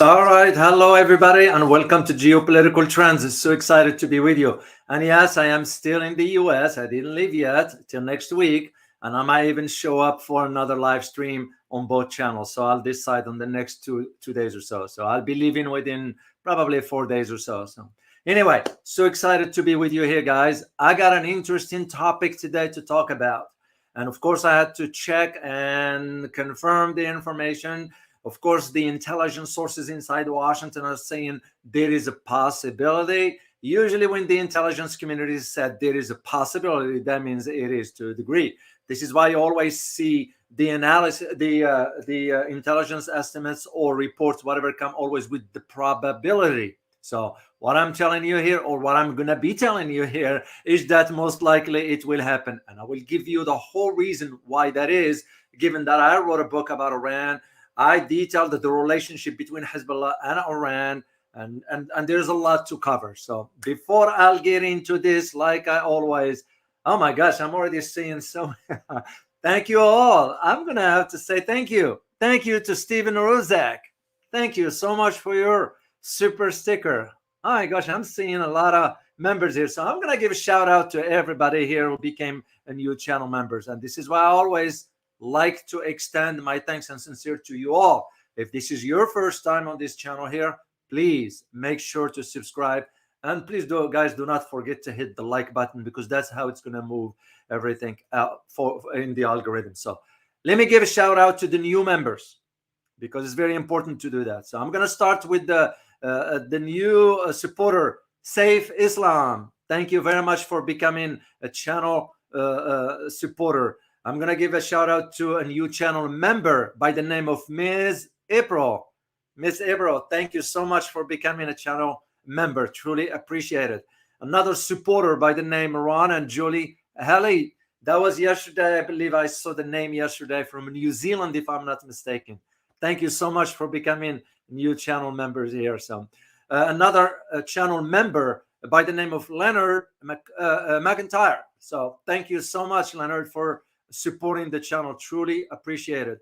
All right, hello everybody, and welcome to Geopolitical Trends. So excited to be with you. And yes, I am still in the US. I didn't leave yet till next week, and I might even show up for another live stream on both channels. So I'll decide on the next two days or so. So I'll be leaving within probably 4 days or so. So anyway, so excited to be with you here, guys. I got an interesting topic today to talk about, and of course, I had to check and confirm the information. Of course, the intelligence sources inside Washington are saying there is a possibility. Usually when the intelligence community said there is a possibility, that means it is to a degree. This is why you always see the analysis, the intelligence estimates or reports, whatever, come always with the probability. So what I'm telling you here, or what I'm going to be telling you here, is that most likely it will happen. And I will give you the whole reason why that is, given that I wrote a book about Iran. I detailed the relationship between Hezbollah and Iran, and there's a lot to cover. So before I'll get into this, like I always, oh my gosh, I'm already seeing so. Thank you all. I'm gonna have to say thank you. Thank you to Stephen Rozak. Thank you so much for your super sticker. Oh my gosh, I'm seeing a lot of members here. So I'm gonna give a shout out to everybody here who became a new channel members. And this is why I always like to extend my thanks and sincere to you all. If this is your first time on this channel here, please make sure to subscribe, and please do, guys, do not forget to hit the like button, because that's how it's going to move everything out in the algorithm. So let me give a shout out to the new members, because it's very important to do that. So I'm going to start with the new supporter, Safe Islam. Thank you very much for becoming a channel supporter. I'm going to give a shout out to a new channel member by the name of Ms. April. Ms. April, thank you so much for becoming a channel member. Truly appreciate it. Another supporter by the name Ron and Julie Haley. That was yesterday. I believe I saw the name yesterday, from New Zealand, if I'm not mistaken. Thank you so much for becoming new channel members here. So another channel member by the name of Leonard McIntyre. So thank you so much, Leonard, for supporting the channel. Truly appreciate it.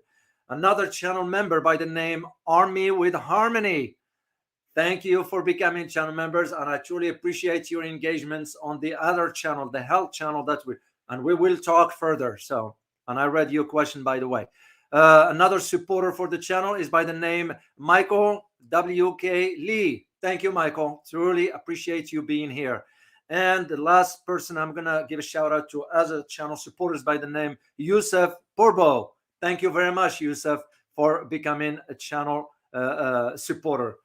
Another channel member by the name Army with Harmony. Thank you for becoming channel members, and I truly appreciate your engagements on the other channel, the health channel, and we will talk further. So, and I read your question, by the way. Another supporter for the channel is by the name Michael W.K. Lee. Thank you, Michael. Truly appreciate you being here. And the last person I'm going to give a shout out to as a channel supporter is by the name Yusuf Porbo. Thank you very much, Yusuf, for becoming a channel supporter.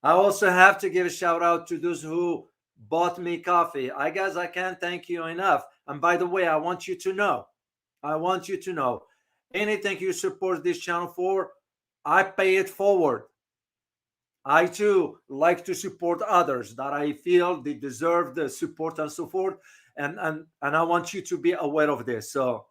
I also have to give a shout out to those who bought me coffee. I guess I can't thank you enough. And by the way, I want you to know, anything you support this channel for, I pay it forward. I too like to support others that I feel they deserve the support and so forth, and I want you to be aware of this. So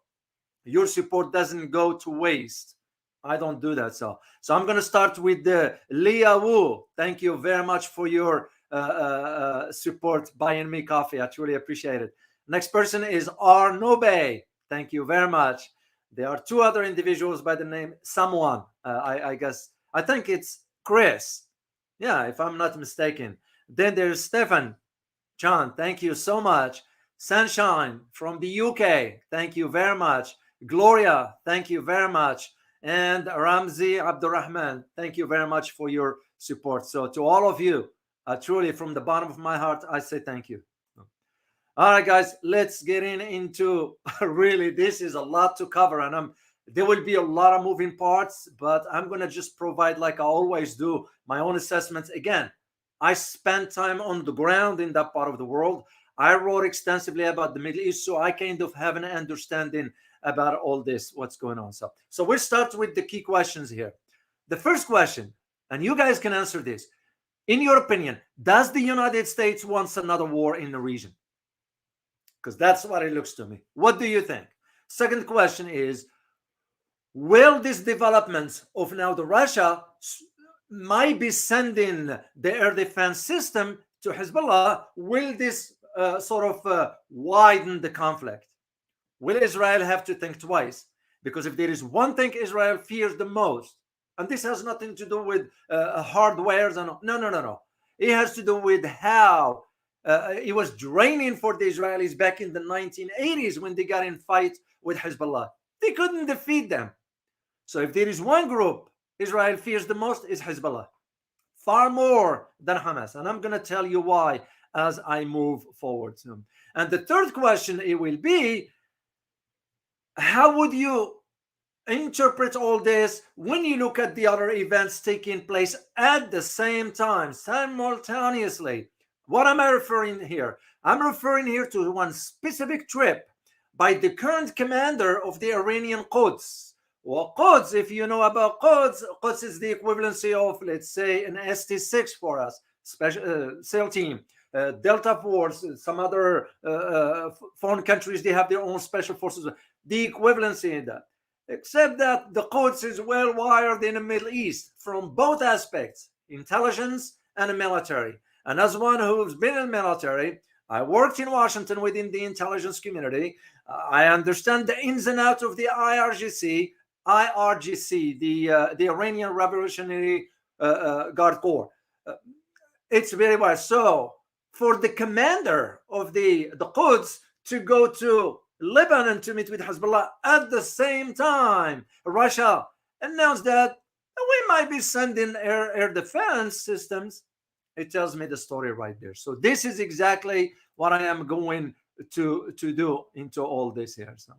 your support doesn't go to waste. I don't do that. So I'm going to start with the Leah Wu. Thank you very much for your support, buying me coffee. I truly appreciate it. Next person is Arnobe. Thank you very much. There are two other individuals by the name someone. I think it's Chris. Yeah, if I'm not mistaken. Then there's Stefan. John, thank you so much. Sunshine from the UK. Thank you very much. Gloria, thank you very much. And Ramzi Abdurrahman, thank you very much for your support. So to all of you, truly from the bottom of my heart, I say thank you. All right, guys, let's get into really, this is a lot to cover, and there will be a lot of moving parts, but I'm going to just provide, like I always do, my own assessments. Again, I spent time on the ground in that part of the world. I wrote extensively about the Middle East, so I kind of have an understanding about all this, what's going on. So we'll start with the key questions here. The first question, and you guys can answer this. In your opinion, does the United States want another war in the region? Because that's what it looks to me. What do you think? Second question is, will this development of now the Russia might be sending the air defense system to Hezbollah, will this widen the conflict? Will Israel have to think twice? Because if there is one thing Israel fears the most, And this has nothing to do with hardwares and no. It has to do with how it was draining for the Israelis back in the 1980s when they got in fight with Hezbollah. They couldn't defeat them. So if there is one group Israel fears the most, is Hezbollah, far more than Hamas. And I'm going to tell you why as I move forward. And the third question, it will be, how would you interpret all this when you look at the other events taking place at the same time, simultaneously? What am I referring here? I'm referring here to one specific trip by the current commander of the Iranian Quds. Well, Quds, if you know about Quds, Quds is the equivalency of, let's say, an ST-6 for us, special SEAL team, Delta Force, some other foreign countries, they have their own special forces. The equivalency in that. Except that the Quds is well wired in the Middle East from both aspects, intelligence and military. And as one who's been in the military, I worked in Washington within the intelligence community. I understand the ins and outs of the IRGC, the Iranian Revolutionary Guard Corps. It's very well. So for the commander of the Quds to go to Lebanon to meet with Hezbollah at the same time, Russia announced that we might be sending air defense systems. It tells me the story right there. So this is exactly what I am going to do into all this here. So,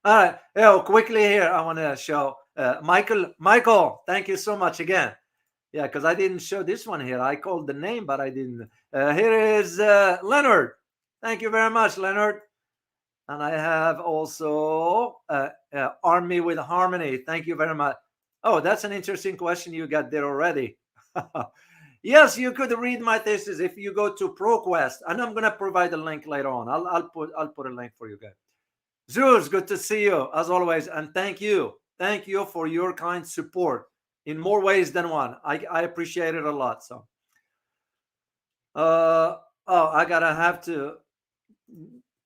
all right, quickly here, I want to show Michael, thank you so much again. Yeah, because I didn't show this one here. I called the name, but I didn't. Here is Leonard. Thank you very much, Leonard. And I have also Army with Harmony. Thank you very much. Oh, that's an interesting question you got there already. Yes, you could read my thesis if you go to ProQuest, and I'm gonna provide a link later on. I'll put a link for you guys. Zeus, good to see you as always, and thank you for your kind support in more ways than one. I appreciate it a lot. So, I gotta have to.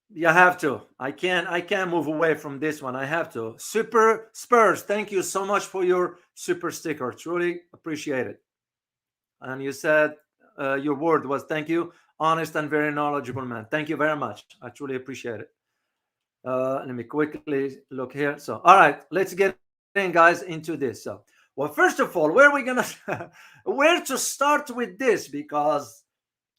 You have to. I can't move away from this one. I have to. Super Spurs, thank you so much for your super sticker. Truly appreciate it. And you said your word was thank you. Honest and very knowledgeable man. Thank you very much. I truly appreciate it. Let me quickly look here. So, all right, let's get in, guys, into this. So, well, first of all, where to start with this? Because,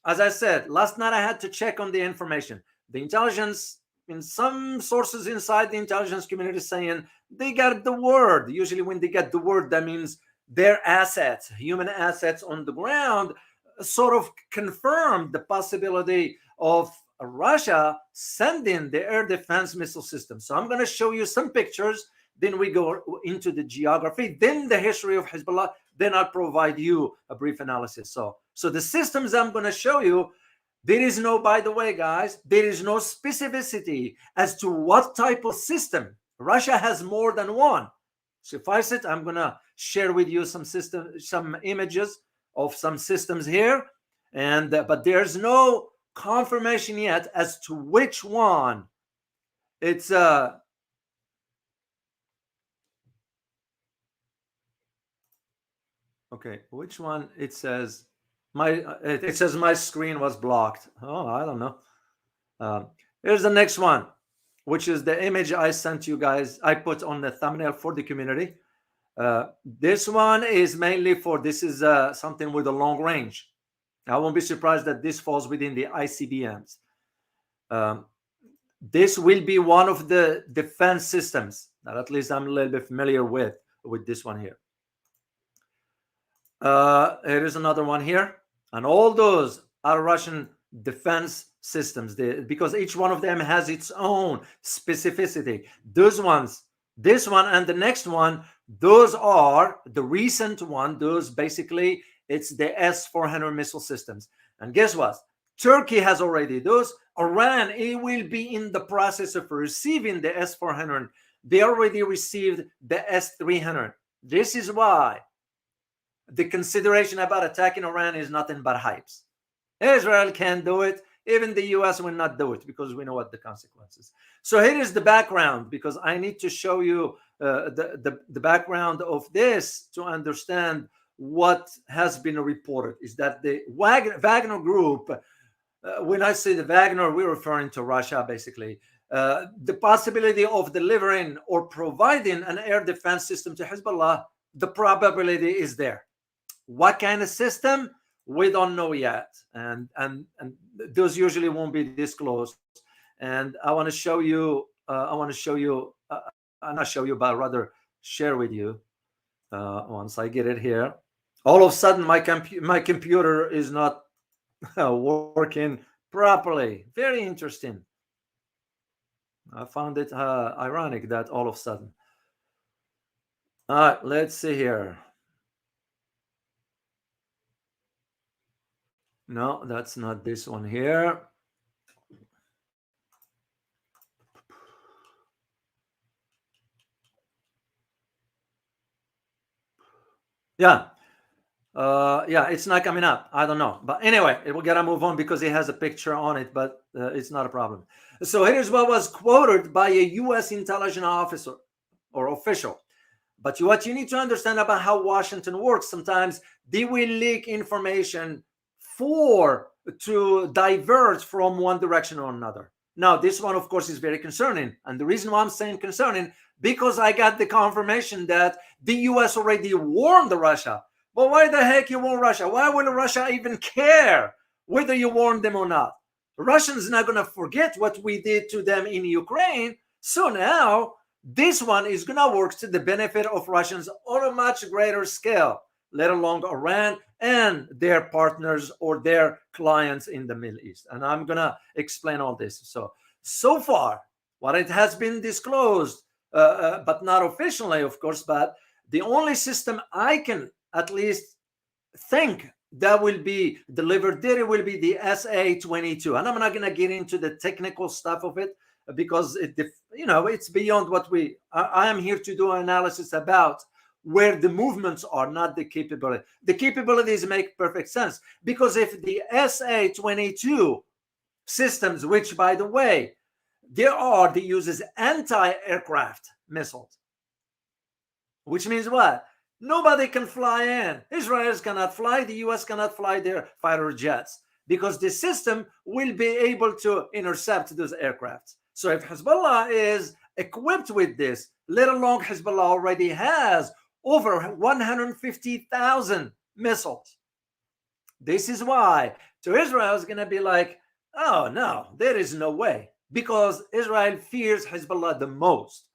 as I said, last night I had to check on the information. The intelligence, in some sources inside the intelligence community, saying they got the word. Usually when they get the word, that means their assets, human assets on the ground, sort of confirmed the possibility of Russia sending the air defense missile system. So I'm going to show you some pictures. Then we go into the geography, then the history of Hezbollah. Then I'll provide you a brief analysis. So the systems I'm going to show you, there is no, by the way, guys, there is no specificity as to what type of system. Russia has more than one. Suffice it, I'm going to share with you some images of some systems here. And but there's no confirmation yet as to which one. It's okay, which one? It says my screen was blocked. Oh, I don't know. Here's the next one, which is the image I sent you guys. I put on the thumbnail for the community. This one is mainly for, this is something with a long range. I won't be surprised that this falls within the ICBMs. This will be one of the defense systems that at least I'm a little bit familiar with this one here. Here is another one here. And all those are Russian defense systems, because each one of them has its own specificity. Those ones, this one and the next one, those are the recent one. Those basically, it's the S-400 missile systems. And guess what? Turkey has already those. Iran, it will be in the process of receiving the S-400. They already received the S-300. This is why the consideration about attacking Iran is nothing but hypes. Israel can do it. Even the US will not do it because we know what the consequences. So here is the background, because I need to show you the background of this to understand what has been reported is that the Wagner group, when I say the Wagner, we're referring to Russia, basically. The possibility of delivering or providing an air defense system to Hezbollah, the probability is there. What kind of system? We don't know yet, and those usually won't be disclosed. And I want to show you. Not show you, but rather share with you. Once I get it here, all of a sudden my computer is not working properly. Very interesting. I found it ironic that all of a sudden. All right, let's see here. No, that's not this one here. Yeah. Yeah, it's not coming up. I don't know. But anyway, we got to move on because it has a picture on it, but it's not a problem. So here's what was quoted by a U.S. intelligence officer or official. But what you need to understand about how Washington works, sometimes they will leak information to diverge from one direction or another. Now, this one, of course, is very concerning. And the reason why I'm saying concerning, because I got the confirmation that the U.S. already warned Russia. But why the heck you warn Russia? Why will Russia even care whether you warn them or not? Russians not going to forget what we did to them in Ukraine. So now this one is going to work to the benefit of Russians on a much greater scale, let alone Iran and their partners or their clients in the Middle East. And I'm going to explain all this. So far, what it has been disclosed, but not officially, of course, but the only system I can at least think that will be delivered there will be the SA-22. And I'm not going to get into the technical stuff of it because it's beyond what I am here to do analysis about where the movements are, not the capability. The capabilities make perfect sense because if the SA-22 systems, which by the way, they uses anti-aircraft missiles, which means what? Nobody can fly in. Israel cannot fly. The U.S. cannot fly their fighter jets because the system will be able to intercept those aircrafts. So if Hezbollah is equipped with this, let alone Hezbollah already has over 150,000 missiles. This is why to Israel is going to be like, oh no, there is no way, because Israel fears Hezbollah the most.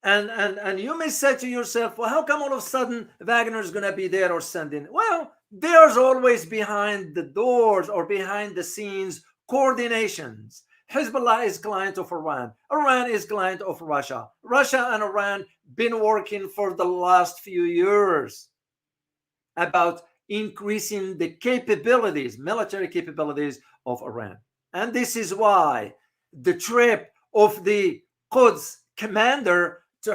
And you may say to yourself, well, how come all of a sudden Wagner is going to be there or sending? Well, there's always behind the doors or behind the scenes coordinations. Hezbollah is client of Iran. Iran is client of Russia. Russia and Iran been working for the last few years about increasing the capabilities, military capabilities of Iran. And this is why the trip of the Quds commander to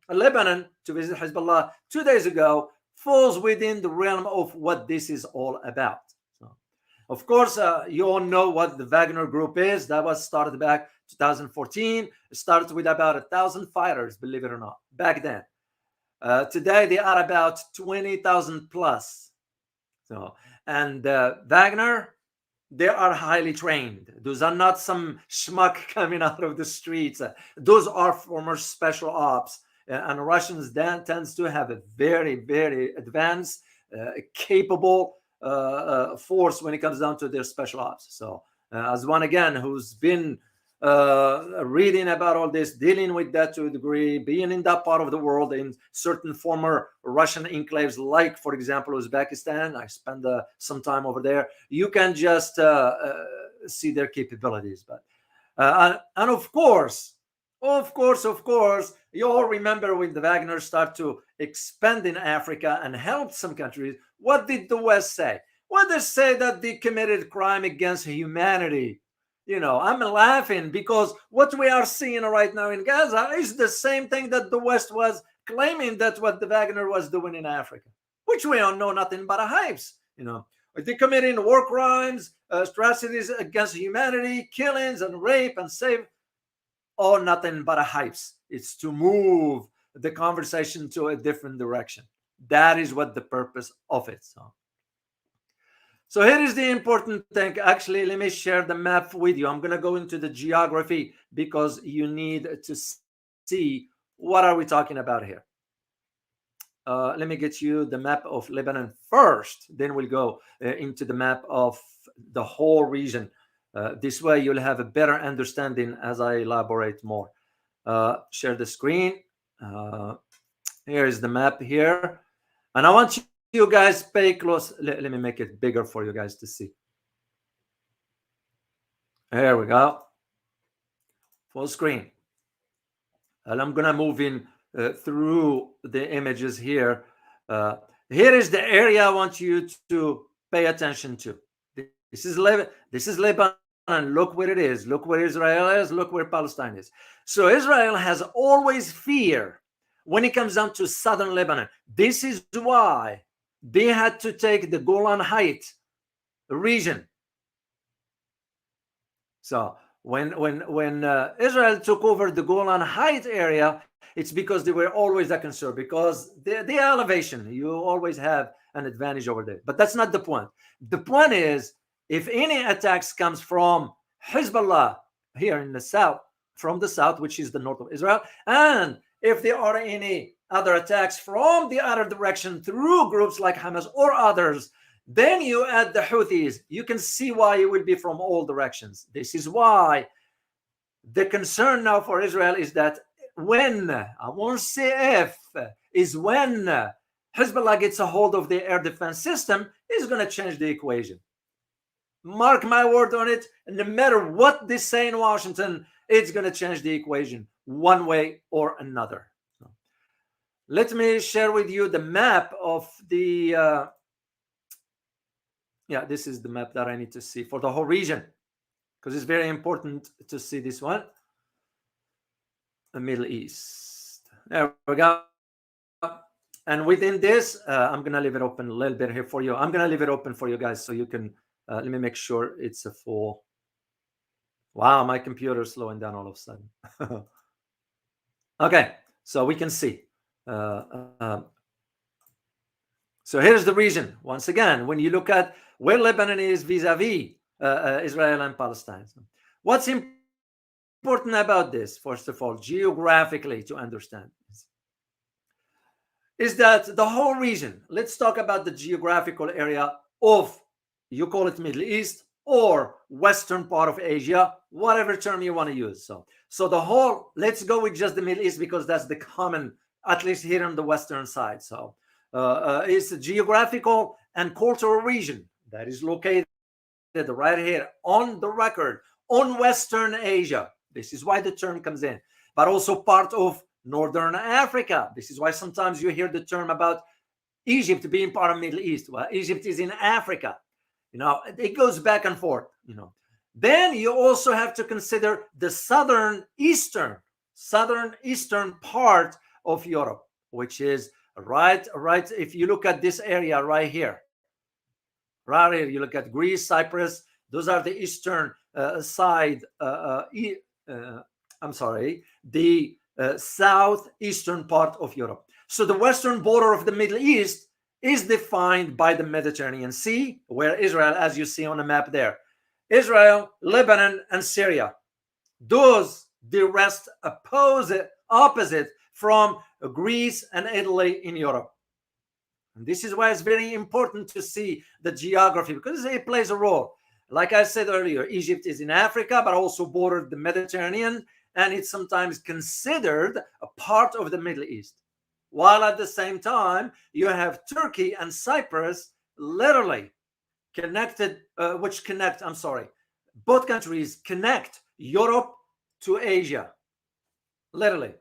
Lebanon to visit Hezbollah 2 days ago falls within the realm of what this is all about. So, of course, you all know what the Wagner group is. That was started back 2014. It started with about 1,000 fighters, believe it or not, back then. Today, they are about 20,000 plus. So, and Wagner, they are highly trained. Those are not some schmuck coming out of the streets. Those are former special ops. And Russians then tends to have a very, very advanced, capable force when it comes down to their special ops. So as one again who's been reading about all this, dealing with that to a degree, being in that part of the world in certain former Russian enclaves, like, for example, Uzbekistan. I spent some time over there. You can just see their capabilities. But and of course, you all remember when the Wagner start to expand in Africa and help some countries. What did the West say? Well, they say that they committed crime against humanity. You know, I'm laughing because what we are seeing right now in Gaza is the same thing that the West was claiming that what the Wagner was doing in Africa, which we don't know nothing but a hypes. You know, They're committing war crimes, atrocities against humanity, killings and rape and save, or nothing but a hypes. It's to move the conversation to a different direction. That is what the purpose of it. So here is the important thing. Actually, let me share the map with you. I'm going to go into the geography because you need to see what are we talking about here. Let me get you the map of Lebanon first. Then we'll go into the map of the whole region. This way you'll have a better understanding as I elaborate more. Share the screen. Here is the map here. And I want you guys pay close. Let me make it bigger for you guys to see. Here we go. Full screen. And I'm going to move in through the images here. Here is the area I want you to pay attention to. This is Lebanon. Look where it is. Look where Israel is. Look where Palestine is. So Israel has always fear when it comes down to southern Lebanon. This is why they had to take the Golan Heights region. So when Israel took over the Golan Heights area, it's because they were always a concern, because the elevation, you always have an advantage over there. But that's not the point. The point is, if any attacks comes from Hezbollah here in the south, from the south, which is the north of Israel, and if there are any other attacks from the other direction through groups like Hamas or others, then you add the Houthis. You can see why it will be from all directions. This is why the concern now for Israel is that when, I won't say if, is when Hezbollah gets a hold of the air defense system, is going to change the equation. Mark my word on it. And no matter what they say in Washington, it's going to change the equation one way or another. So, let me share with you the map of the this is the map that I need to see for the whole region, because it's very important to see this one. The Middle East. There we go. And within this, I'm going to leave it open a little bit here for you. I'm going to leave it open for you guys so you can, let me make sure it's a full. Wow, my computer is slowing down all of a sudden. Okay, so we can see. So here's the region. Once again, when you look at where Lebanon is vis-a-vis Israel and Palestine. What's important about this, first of all, geographically to understand this, is that the whole region, let's talk about the geographical area of, you call it Middle East or Western part of Asia, whatever term you want to use. So the whole, let's go with just the Middle East because that's the common, at least here on the Western side. So it's a geographical and cultural region that is located right here on the record on Western Asia. This is why the term comes in, but also part of Northern Africa. This is why sometimes you hear the term about Egypt being part of Middle East. Well, Egypt is in Africa. You know, it goes back and forth, you know. Then you also have to consider the southern eastern part of Europe, which is right. If you look at this area right here, you look at Greece, Cyprus, those are the eastern side. The southeastern part of Europe. So the western border of the Middle East is defined by the Mediterranean Sea, where Israel, as you see on the map there, Israel, Lebanon, and Syria. Those the rest opposite from Greece and Italy in Europe. And this is why it's very important to see the geography, because it plays a role. Like I said earlier, Egypt is in Africa, but also bordered the Mediterranean, and it's sometimes considered a part of the Middle East. While at the same time, you have Turkey and Cyprus literally connected, both countries connect Europe to Asia. Literally.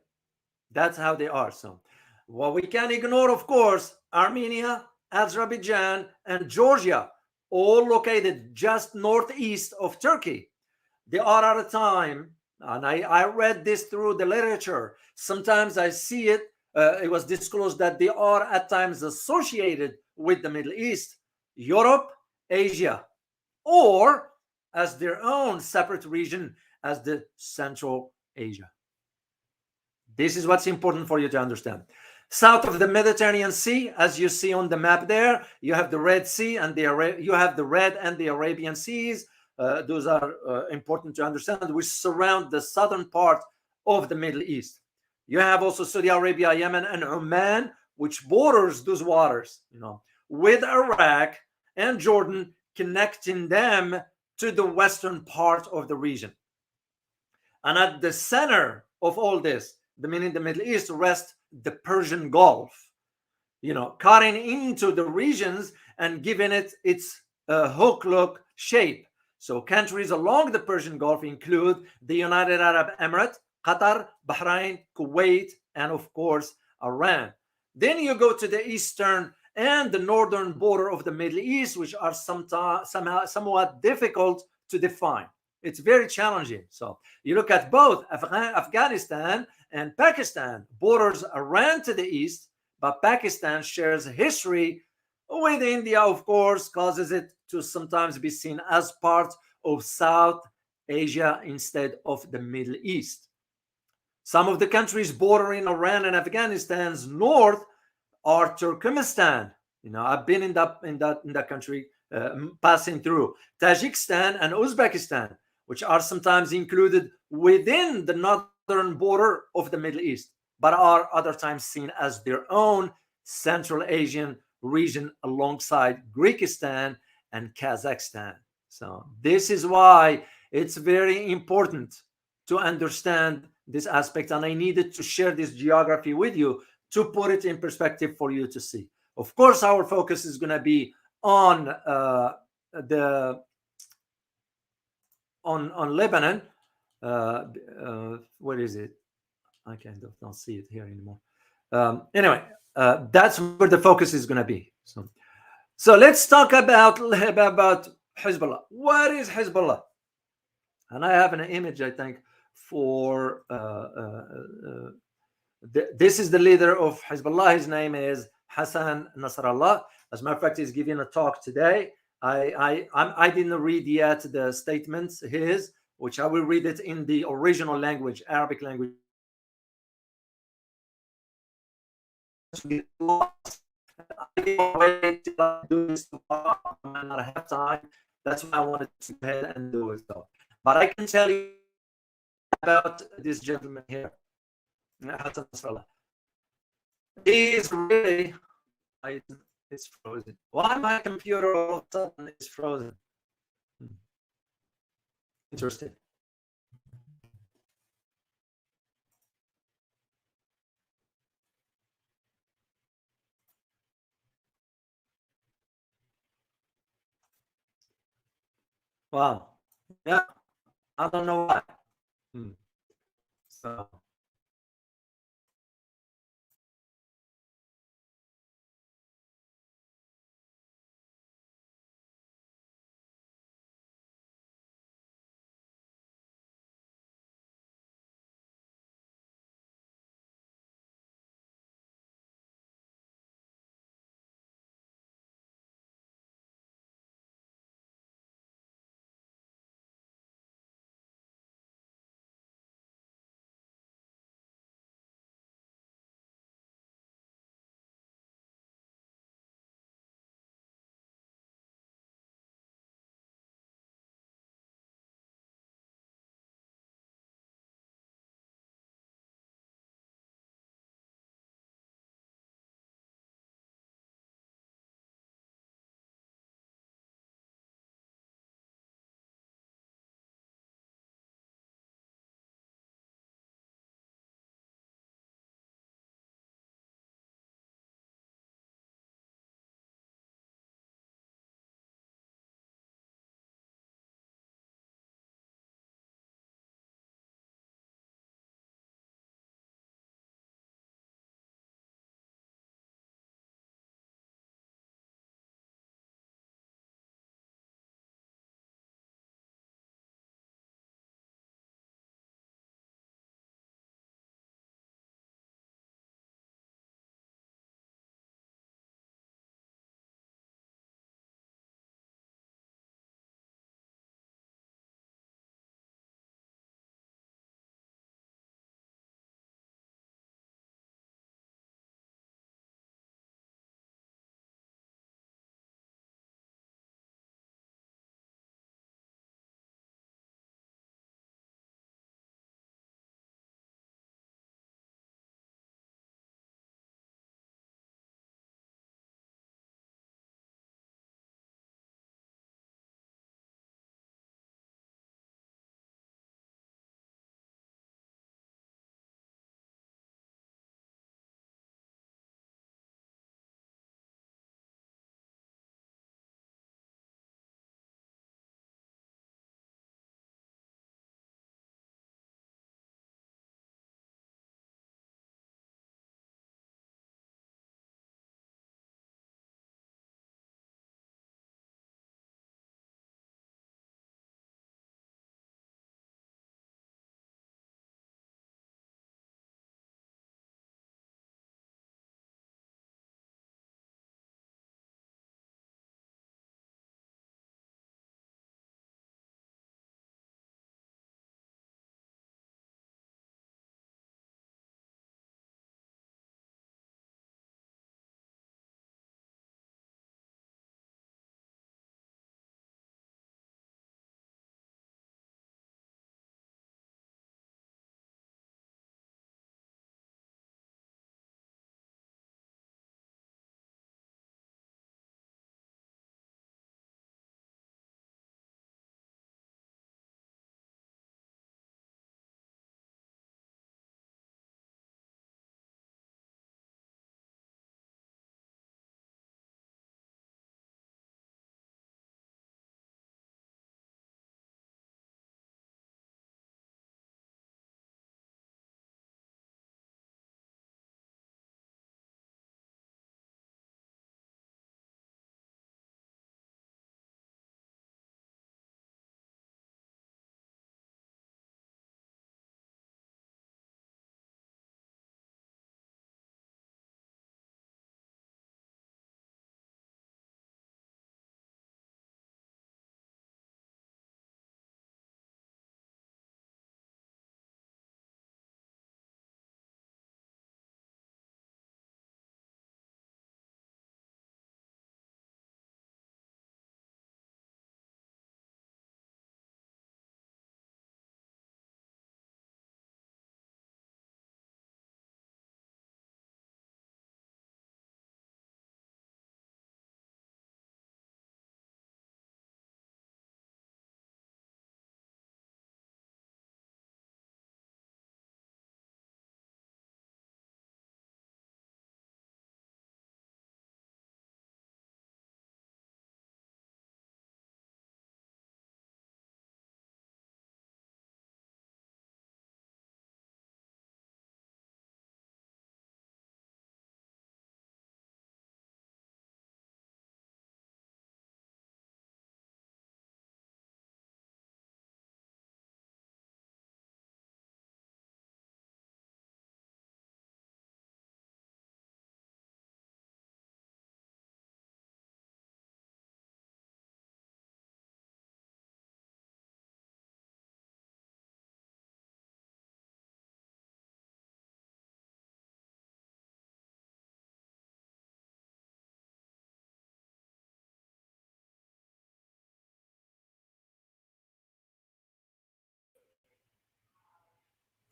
That's how they are. So what we can ignore, of course, Armenia, Azerbaijan, and Georgia, all located just northeast of Turkey. They are at a time, and I read this through the literature. Sometimes I see it. It was disclosed that they are at times associated with the Middle East, Europe, Asia, or as their own separate region as the Central Asia. This is what's important for you to understand. South of the Mediterranean Sea, as you see on the map there, you have the Red Sea and you have the Red and the Arabian Seas. Those are important to understand, which surround the southern part of the Middle East. You have also Saudi Arabia, Yemen, and Oman, which borders those waters, with Iraq and Jordan, connecting them to the western part of the region. And at the center of all this, meaning the Middle East, rests the Persian Gulf, cutting into the regions and giving it its hook-look shape. So countries along the Persian Gulf include the United Arab Emirates, Qatar, Bahrain, Kuwait, and of course, Iran. Then you go to the eastern and the northern border of the Middle East, which are somewhat difficult to define. It's very challenging. So you look at both Afghanistan and Pakistan. Borders Iran to the east, but Pakistan shares history with India, of course, causes it to sometimes be seen as part of South Asia instead of the Middle East. Some of the countries bordering Iran and Afghanistan's north are Turkmenistan. I've been in that country, passing through Tajikistan and Uzbekistan, which are sometimes included within the northern border of the Middle East, but are other times seen as their own Central Asian region alongside Kyrgyzstan and Kazakhstan. So this is why it's very important to understand this aspect, and I needed to share this geography with you to put it in perspective for you to see. Of course, our focus is going to be on Lebanon. Where is it? I don't see it here anymore. Anyway, that's where the focus is going to be. So let's talk about Hezbollah. What is Hezbollah? And I have an image, I think, for this is the leader of Hezbollah. His name is Hassan Nasrallah. As a matter of fact, he's giving a talk today. I didn't read yet the statements, which I will read it in the original language, Arabic language. Not have time. That's why I wanted to go ahead and do it. But I can tell you about this gentleman here, Hassan Nasrallah. He is really. It's frozen. Why my computer all of a sudden is frozen? Interesting. Wow. Yeah. I don't know why. So.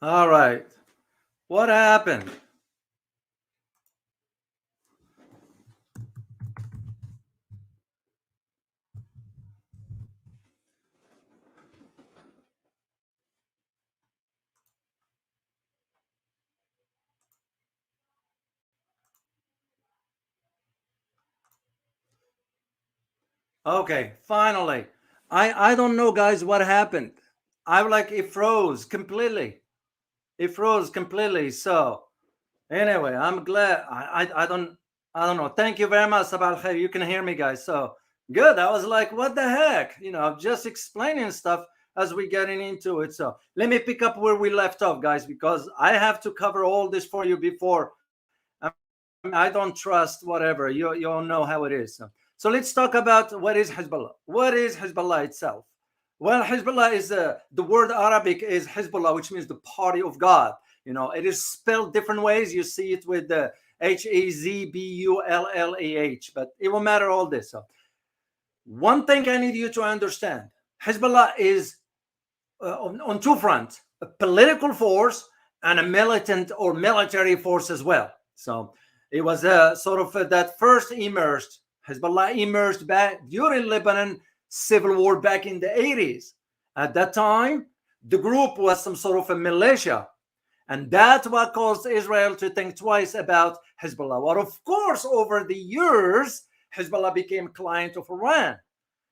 All right. What happened? Okay, finally. I don't know, guys, what happened. I'm like, it froze completely. It froze completely. So anyway, I'm glad. I don't know. Thank you very much, Sabah al Khair. You can hear me, guys. So good. I was like, what the heck? Just explaining stuff as we getting into it. So let me pick up where we left off, guys, because I have to cover all this for you before. I don't trust whatever. You all know how it is. So let's talk about what is Hezbollah. What is Hezbollah itself? Well, Hezbollah is the word Arabic is Hezbollah, which means the party of God. It is spelled different ways. You see it with the Hezbulleh, but it won't matter all this. So one thing I need you to understand: Hezbollah is on two fronts: a political force and a militant or military force as well. So it was sort of that first emerged. Hezbollah emerged back during Lebanon civil war back in the 80s. At that time, the group was some sort of a militia. And that's what caused Israel to think twice about Hezbollah. Well, of course, over the years, Hezbollah became a client of Iran.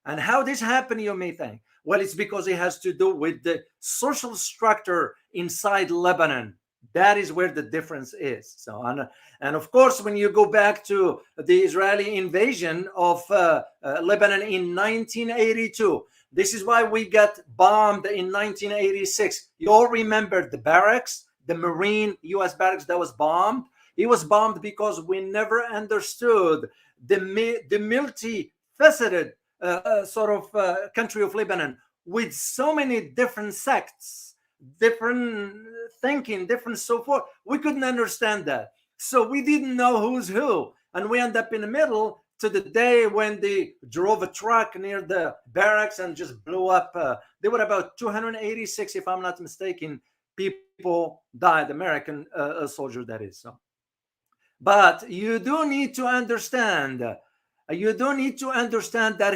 And how this happened, you may think? Well, it's because it has to do with the social structure inside Lebanon. That is where the difference is. So, and of course, when you go back to the Israeli invasion of Lebanon in 1982, this is why we got bombed in 1986. You all remember the barracks, the Marine U.S. barracks that was bombed? It was bombed because we never understood the multifaceted country of Lebanon with so many different sects, different thinking, different so forth. We couldn't understand that. So we didn't know who's who. And we end up in the middle to the day when they drove a truck near the barracks and just blew up. There were about 286, if I'm not mistaken, people died, American soldier, that is. So. But you do need to understand that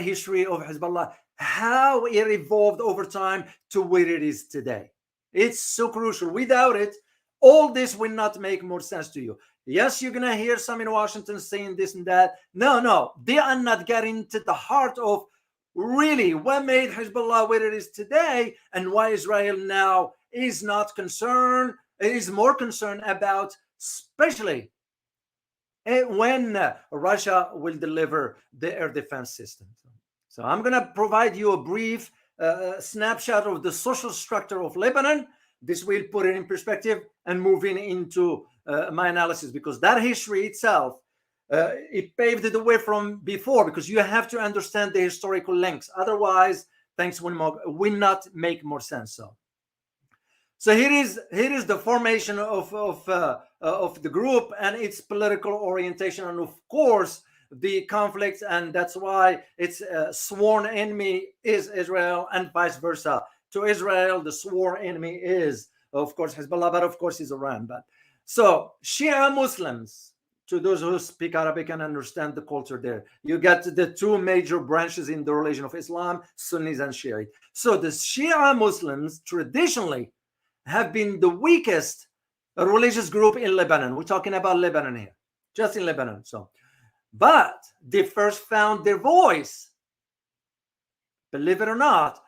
history of Hezbollah, how it evolved over time to where it is today. It's so crucial. Without it, all this will not make more sense to you. Yes, you're going to hear some in Washington saying this and that. No, they are not getting to the heart of really what made Hezbollah where it is today and why Israel now is not concerned, is more concerned about, especially when Russia will deliver the air defense system. So I'm going to provide you a brief snapshot of the social structure of Lebanon. This will put it in perspective and moving into my analysis, because that history itself, it paved the way from before, because you have to understand the historical links. Otherwise, things will not make more sense. So here is the formation of the group and its political orientation, and of course the conflict, and that's why its sworn enemy is Israel, and vice versa. To Israel, the sworn enemy is, of course, Hezbollah, but of course is Iran. But so Shia Muslims, to those who speak Arabic and understand the culture there, you get the two major branches in the religion of Islam, Sunnis and Shiite. So the Shia Muslims traditionally have been the weakest religious group in Lebanon. We're talking about Lebanon here, just in Lebanon. So, but they first found their voice, believe it or not,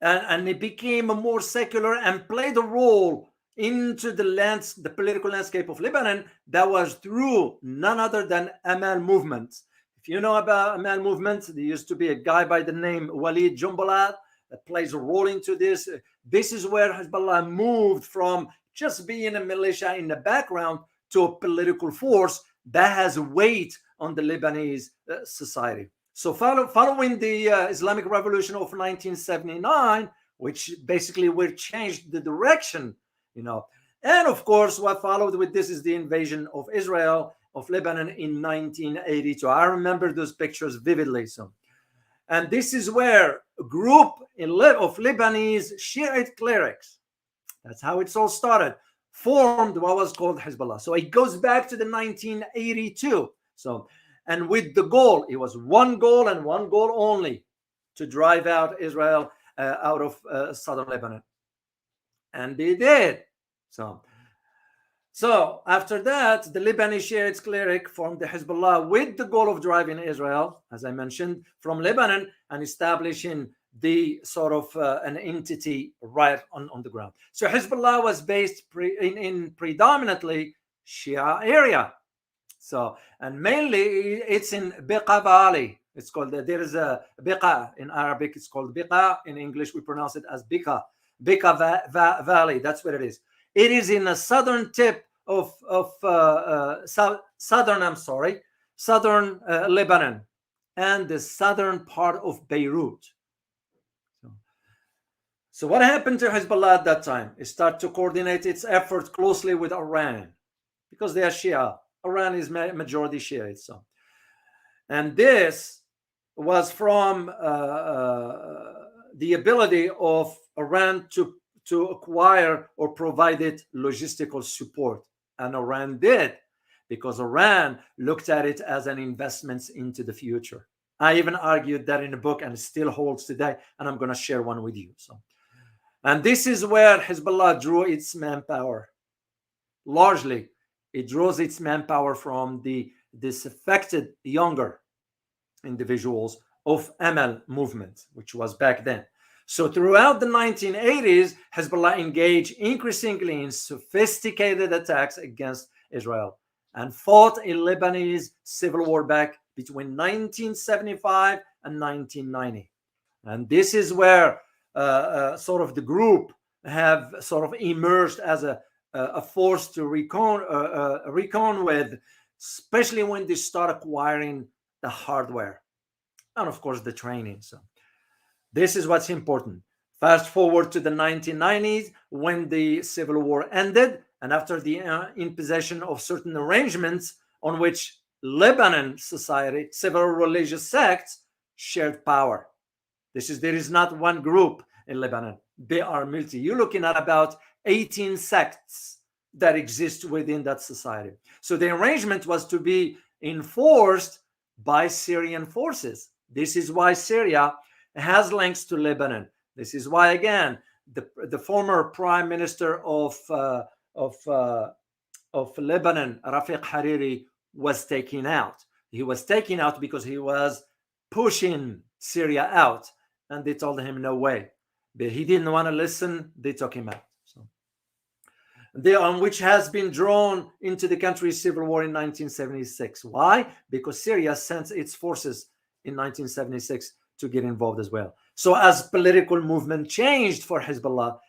and they became more secular and played a role into the political landscape of Lebanon. That was through none other than Amal movement. If you know about Amal movement, there used to be a guy by the name Walid Jumblat that plays a role into this. This is where Hezbollah moved from just being a militia in the background to a political force that has weight on the Lebanese society. So following the Islamic Revolution of 1979, which basically will change the direction, and of course what followed with this is the invasion of Israel of Lebanon in 1982. I remember those pictures vividly. So, and this is where a group of Lebanese Shiite clerics, That's how it's all started. Formed what was called Hezbollah. So it goes back to the 1982. So, and with the goal, it was one goal and one goal only, to drive out Israel out of southern Lebanon. And they did. So after that, the Lebanese Shiite cleric formed the Hezbollah with the goal of driving Israel, as I mentioned, from Lebanon and establishing the sort of an entity right on the ground. So Hezbollah was based in predominantly Shia area. So, and mainly it's in Beqa Valley. It's called, there is a Beqa in Arabic, it's called Beqa. In English, we pronounce it as Beqa. Beqa Valley, that's what it is. It is in the southern tip of southern Lebanon and the southern part of Beirut. So what happened to Hezbollah at that time? It started to coordinate its efforts closely with Iran, because they are Shia. Iran is majority Shia. So, and this was from the ability of Iran to acquire or provide it logistical support. And Iran did, because Iran looked at it as an investment into the future. I even argued that in a book, and it still holds today, and I'm going to share one with you. So, and this is where Hezbollah drew its manpower. Largely, it draws its manpower from the disaffected younger individuals of Amal movement, which was back then. So throughout the 1980s, Hezbollah engaged increasingly in sophisticated attacks against Israel and fought a Lebanese civil war back between 1975 and 1990. And this is where sort of the group have sort of emerged as a force to reckon with, especially when they start acquiring the hardware and, of course, the training. So this is what's important. Fast forward to the 1990s, when the civil war ended, and after the imposition of certain arrangements on which Lebanon society, several religious sects shared power. There is not one group in Lebanon. They are multi. You're looking at about 18 sects that exist within that society. So the arrangement was to be enforced by Syrian forces. This is why Syria has links to Lebanon. This is why, again, the former prime minister of Lebanon, Rafiq Hariri, was taken out. He was taken out because he was pushing Syria out, and they told him no way. But he didn't want to listen. They took him out. Which has been drawn into the country's civil war in 1976. Why? Because Syria sent its forces in 1976 to get involved as well. So as political movement changed for Hezbollah,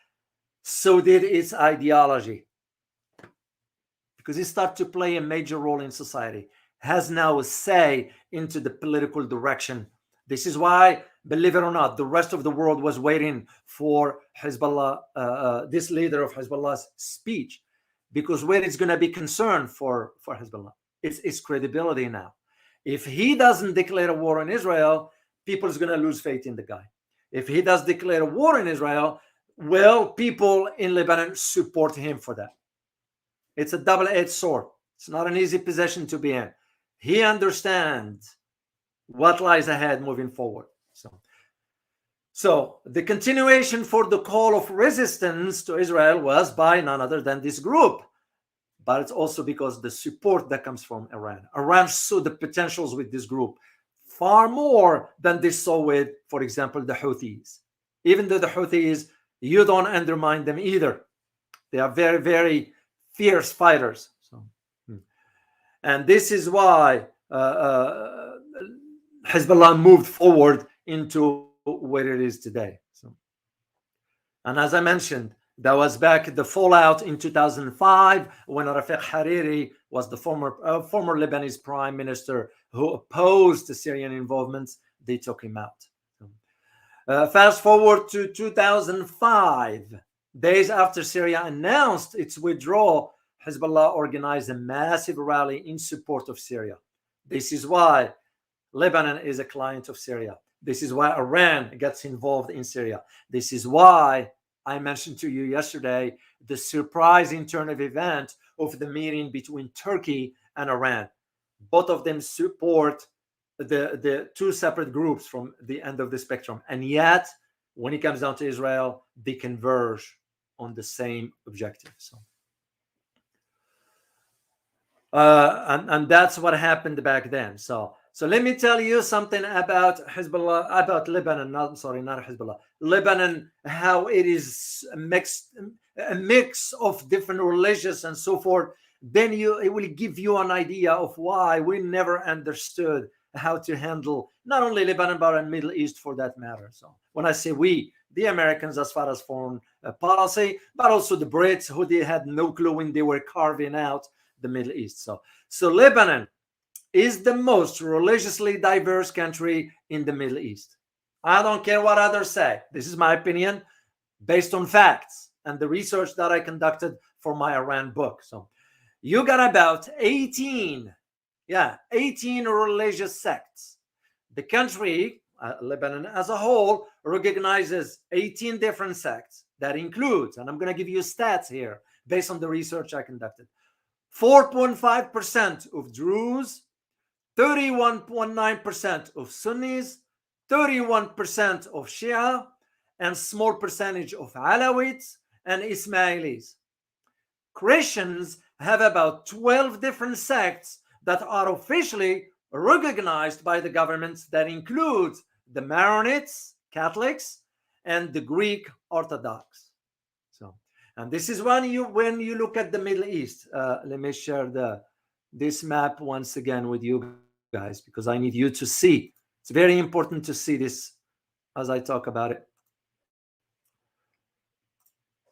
so did its ideology, because it started to play a major role in society, has now a say into the political direction. This is why, believe it or not, the rest of the world was waiting for Hezbollah, this leader of Hezbollah's speech, because where it's going to be concerned for Hezbollah, it's credibility now. If he doesn't declare a war on Israel, people is going to lose faith in the guy. If he does declare a war in Israel, well, people in Lebanon support him for that. It's a double-edged sword. It's not an easy position to be in. He understands what lies ahead moving forward. So the continuation for the call of resistance to Israel was by none other than this group. But it's also because the support that comes from Iran. Iran saw the potentials with this group far more than they saw with, for example, the Houthis. Even though the Houthis, you don't undermine them either. They are very, very fierce fighters. And this is why Hezbollah moved forward into where it is today. And as I mentioned, that was back the fallout in 2005 when Rafiq Hariri was the former Lebanese prime minister who opposed the Syrian involvement. They took him out. Fast forward to 2005, days after Syria announced its withdrawal, Hezbollah organized a massive rally in support of Syria. This is why Lebanon is a client of Syria. This is why Iran gets involved in Syria. This is why I mentioned to you yesterday the surprising turn of event of the meeting between Turkey and Iran. Both of them support the two separate groups from the end of the spectrum. And yet, when it comes down to Israel, they converge on the same objective. So, and that's what happened back then. So let me tell you something about Hezbollah, about Lebanon. Not Hezbollah. Lebanon, how it is a mix of different religions and so forth. Then it will give you an idea of why we never understood how to handle not only Lebanon but the Middle East for that matter. So when I say we, the Americans as far as foreign policy, but also the Brits, who they had no clue when they were carving out the Middle East. So Lebanon is the most religiously diverse country in the Middle East. I don't care what others say. This is my opinion based on facts and the research that I conducted for my Iran book. So you got about 18 religious sects. The country, Lebanon as a whole, recognizes 18 different sects. That includes, and I'm going to give you stats here based on the research I conducted, 4.5% of Druze, 31.9% of Sunnis, 31% of Shia, and small percentage of Alawites and Ismailis. Christians have about 12 different sects that are officially recognized by the governments. That includes the Maronites, Catholics, and the Greek Orthodox. So, and this is when you look at the Middle East. Let me share this map once again with you guys, because I need you to see. It's very important to see this as I talk about it.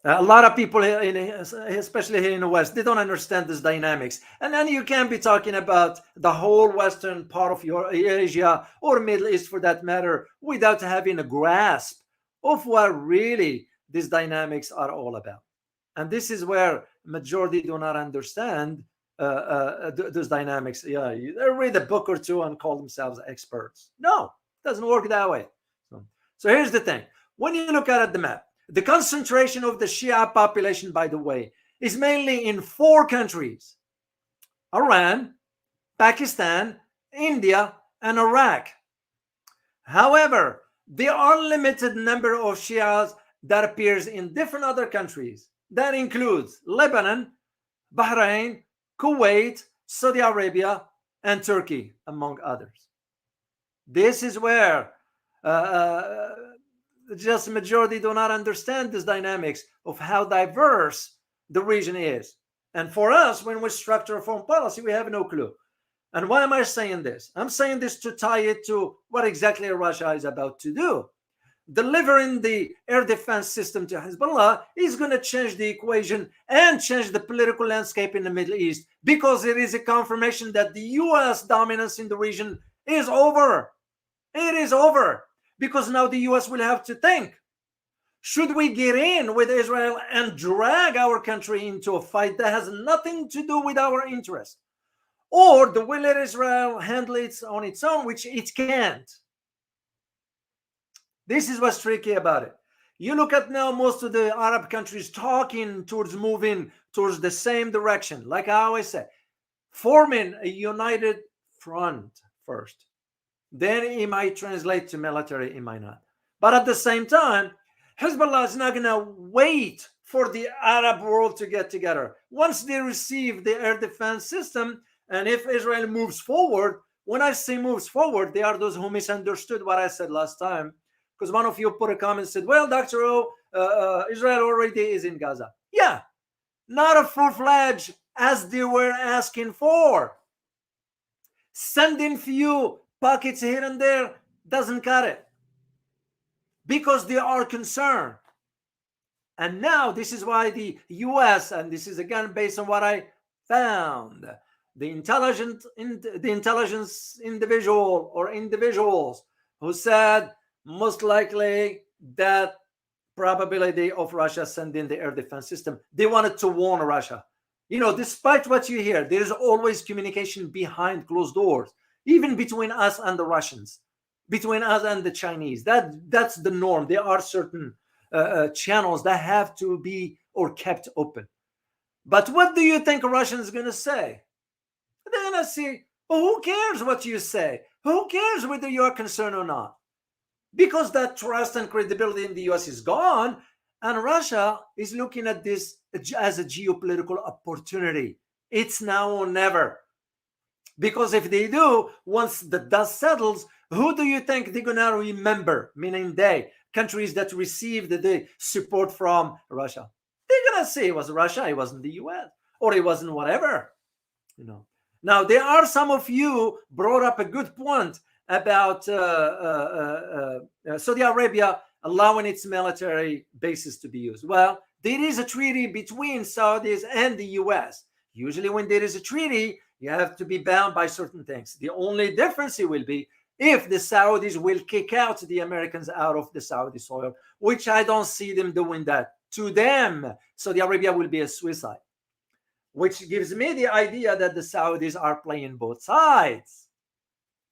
A lot of people, especially here in the West, they don't understand this dynamics. And then you can't be talking about the whole Western part of your Asia or Middle East for that matter without having a grasp of what really these dynamics are all about. And this is where majority do not understand those dynamics. Yeah, they read a book or two and call themselves experts. No, it doesn't work that way. So here's the thing. When you look at the map, the concentration of the Shia population, by the way, is mainly in 4 countries: Iran, Pakistan, India, and Iraq. However, there are limited number of Shias that appears in different other countries. That includes Lebanon, Bahrain, Kuwait, Saudi Arabia, and Turkey, among others. This is where just the majority do not understand this dynamics of how diverse the region is. And for us, when we structure a foreign policy, we have no clue. And why am I saying this? I'm saying this to tie it to what exactly Russia is about to do. Delivering the air defense system to Hezbollah is going to change the equation and change the political landscape in the Middle East, because it is a confirmation that the U.S. dominance in the region is over. It is over. Because now the U.S. will have to think, should we get in with Israel and drag our country into a fight that has nothing to do with our interest? Or do we let Israel handle it on its own, which it can't? This is what's tricky about it. You look at now most of the Arab countries talking towards moving towards the same direction. Like I always say, forming a united front first. Then it might translate to military, it might not. But at the same time, Hezbollah is not going to wait for the Arab world to get together. Once they receive the air defense system, and if Israel moves forward, when I say moves forward, they are those who misunderstood what I said last time. Because one of you put a comment and said, well, Dr. O, Israel already is in Gaza. Yeah, not a full-fledged as they were asking for. Sending few pockets here and there doesn't cut it, because they are concerned. And now this is why the US, and this is again based on what I found, the intelligence individual or individuals who said most likely that probability of Russia sending the air defense system, they wanted to warn Russia. You know, despite what you hear, there is always communication behind closed doors. Even between us and the Russians, between us and the Chinese, that's the norm. There are certain channels that have to be or kept open. But what do you think Russians going to say? They're going to say, well, who cares what you say? Who cares whether you're concerned or not? Because that trust and credibility in the US is gone, and Russia is looking at this as a geopolitical opportunity. It's now or never. Because if they do, once the dust settles, who do you think they're going to remember? Meaning countries that received the support from Russia. They're going to say it was Russia, it wasn't the US, or it wasn't whatever. Now, there are some of you brought up a good point about Saudi Arabia allowing its military bases to be used. Well, there is a treaty between Saudis and the US. Usually when there is a treaty, you have to be bound by certain things. The only difference it will be if the Saudis will kick out the Americans out of the Saudi soil, which I don't see them doing that. To them, Saudi Arabia will be a suicide, which gives me the idea that the Saudis are playing both sides.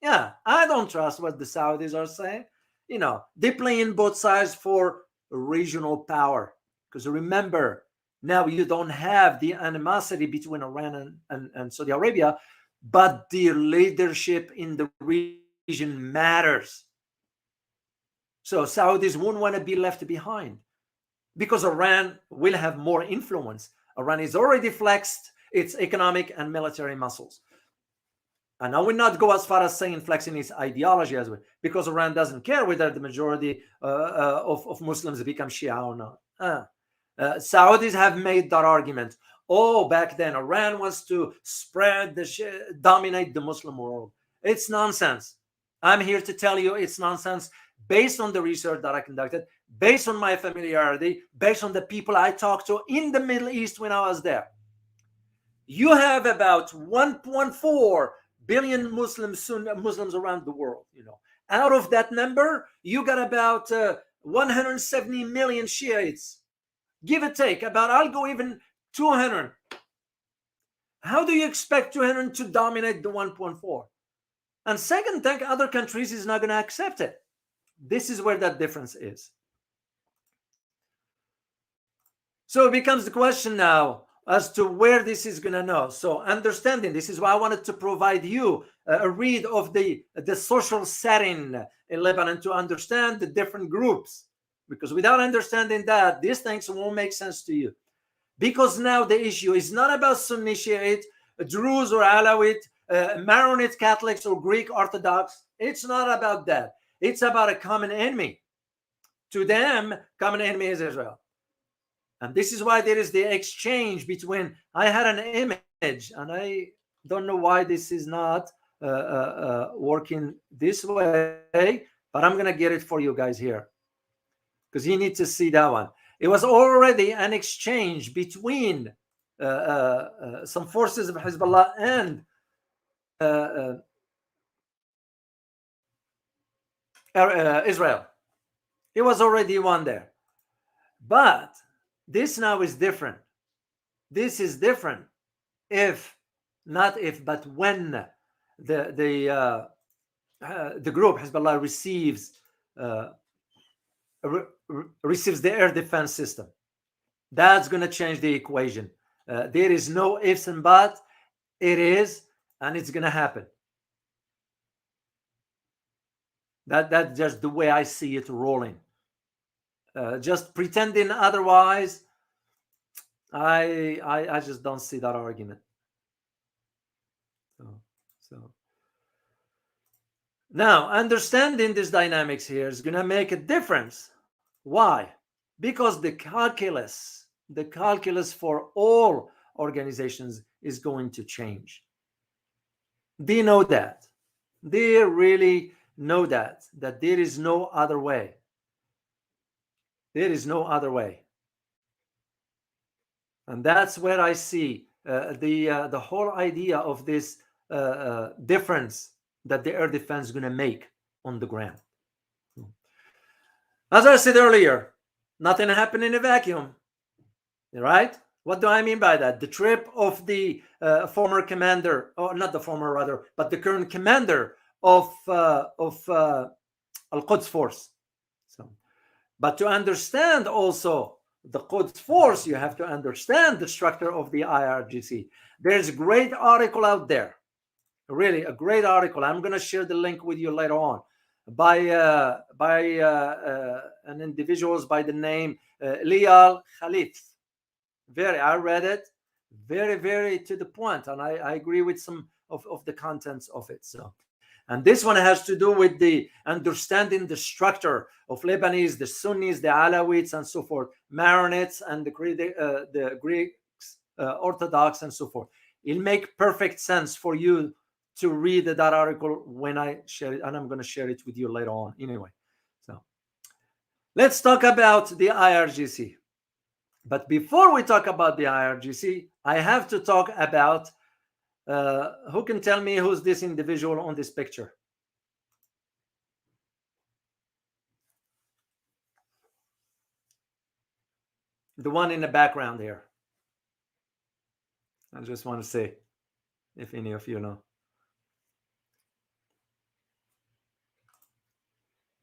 Yeah, I don't trust what the Saudis are saying. They're playing both sides for regional power. Because remember, now you don't have the animosity between Iran and Saudi Arabia, but the leadership in the region matters. So Saudis won't want to be left behind because Iran will have more influence. Iran is already flexed its economic and military muscles. And I will not go as far as saying flexing its ideology as well, because Iran doesn't care whether the majority of Muslims become Shia or not. Saudis have made that argument. Back then, Iran wants to dominate the Muslim world. It's nonsense. I'm here to tell you it's nonsense based on the research that I conducted, based on my familiarity, based on the people I talked to in the Middle East when I was there. You have about 1.4 billion Muslims around the world. Out of that number, you got about 170 million Shiites. Give or take, I'll go even 200. How do you expect 200 to dominate the 1.4? And second thing, other countries is not going to accept it. This is where that difference is. So it becomes the question now as to where this is going to know. So understanding, this is why I wanted to provide you a read of the social setting in Lebanon to understand the different groups. Because without understanding that, these things won't make sense to you. Because now the issue is not about Sunni Shiite, Druze or Alawite, Maronite Catholics or Greek Orthodox. It's not about that. It's about a common enemy. To them, common enemy is Israel. And this is why there is the exchange between, I had an image, and I don't know why this is not working this way, but I'm going to get it for you guys here, because you need to see that one. It was already an exchange between some forces of Hezbollah and Israel. It was already one there. But this now is different. This is different but when the group Hezbollah receives the air defense system. That's going to change the equation. There is no ifs and buts. It is, and it's going to happen. That's just the way I see it rolling. Just pretending otherwise, I just don't see that argument. So now understanding these dynamics here is going to make a difference. Why? Because the calculus for all organizations is going to change. They know that. They really know that there is no other way. There is no other way. And that's where I see the whole idea of this difference that the air defense is going to make on the ground. As I said earlier, nothing happened in a vacuum, right? What do I mean by that? The trip of the former commander, or not the former rather, but the current commander of Al-Quds force. So But to understand also the Quds force, you have to understand the structure of the IRGC. There's a great article out there, really a great article. I'm going to share the link with you later on by an individual by the name Lial Khalif. I read it, very to the point, and I agree with some of the contents of it. So, and this one has to do with the understanding the structure of Lebanese, the Sunnis, the Alawites, and so forth, Maronites, and the Greeks, Orthodox, and so forth. It'll make perfect sense for you to read that article when I share it, and I'm going to share it with you later on. Anyway, so let's talk about the IRGC. But before we talk about the IRGC, I have to talk about who can tell me who's this individual on this picture? The one in the background here. I just want to say, if any of you know.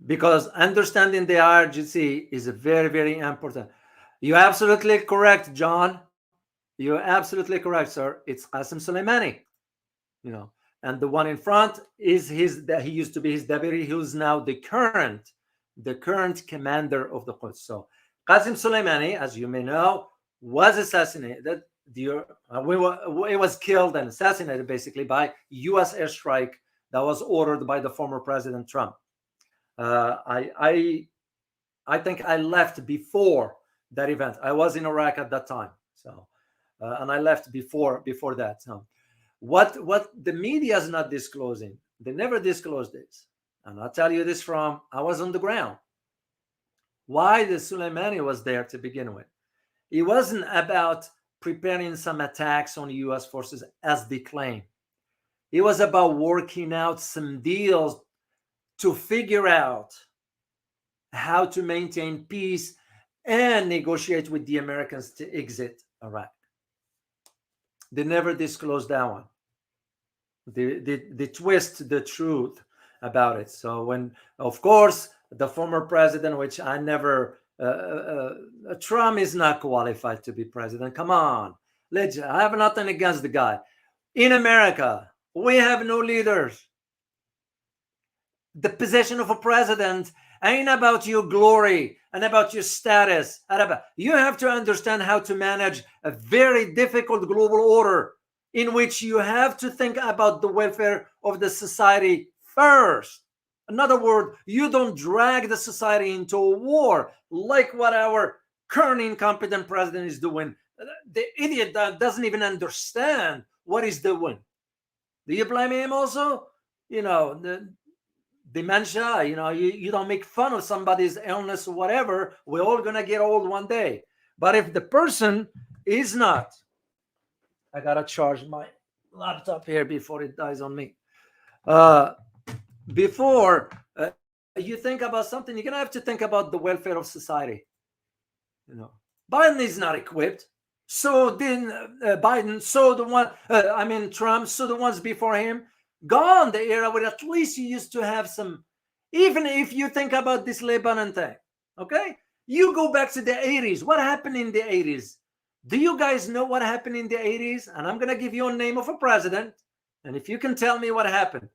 Because understanding the IRGC is very important. You're absolutely correct, John. You're absolutely correct, sir. It's Qasem Soleimani, and the one in front is that he used to be his deputy, who's now the current commander of the Quds. So Qasem Soleimani, as you may know, was assassinated. He was killed and assassinated basically by U.S. airstrike that was ordered by the former President Trump. I think I left before that event. I was in Iraq at that time, so and I left before that. So what the media is not disclosing, they never disclose this, and I'll tell you this from I was on the ground. Why the Soleimani was there to begin with? It wasn't about preparing some attacks on U.S. forces as they claim. It was about working out some deals to figure out how to maintain peace and negotiate with the Americans to exit Iraq. They never disclosed that one. They twist the truth about it. So when, of course, the former president, which I never, Trump is not qualified to be president. Come on. I have nothing against the guy. In America, we have no leaders. The position of a president ain't about your glory and about your status. You have to understand how to manage a very difficult global order in which you have to think about the welfare of the society first. In other words, you don't drag the society into a war like what our current incompetent president is doing. The idiot that doesn't even understand what he's doing. Do you blame him also? The dementia, you don't make fun of somebody's illness or whatever. We're all going to get old one day. But if the person is not, I got to charge my laptop here before it dies on me. Before you think about something, you're going to have to think about the welfare of society. Biden is not equipped. So then Biden, so the one, Trump, so the ones before him. Gone the era where at least you used to have some, even if you think about this Lebanon thing, okay? You go back to the 80s. What happened in the 80s? Do you guys know what happened in the 80s? And I'm going to give you a name of a president. And if you can tell me what happened.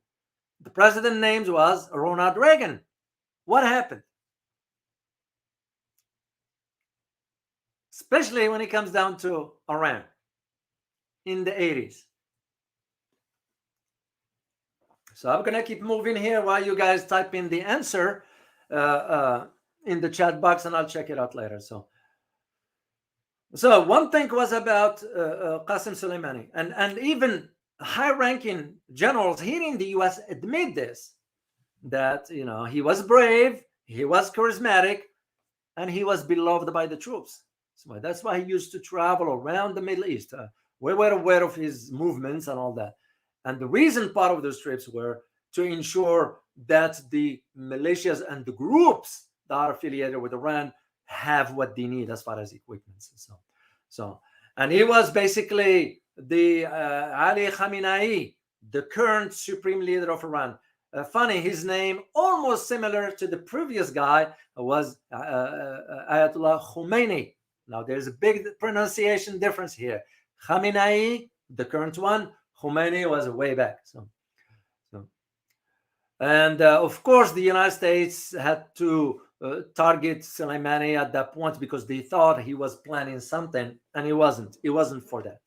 The president name was Ronald Reagan. What happened? Especially when it comes down to Iran in the 80s. So I'm going to keep moving here while you guys type in the answer in the chat box, and I'll check it out later. So one thing was about Qasem Soleimani, and even high-ranking generals here in the U.S. admit this, that he was brave, he was charismatic, and he was beloved by the troops. So that's why he used to travel around the Middle East. We were aware of his movements and all that. And the reason part of those trips were to ensure that the militias and the groups that are affiliated with Iran have what they need as far as equipment. And he was basically the Ali Khamenei, the current supreme leader of Iran. funny, his name, almost similar to the previous guy, was Ayatollah Khomeini. Now, there's a big pronunciation difference here. Khamenei, the current one, Khomeini was way back. And of course, the United States had to target Soleimani at that point because they thought he was planning something, and he wasn't. It wasn't for that.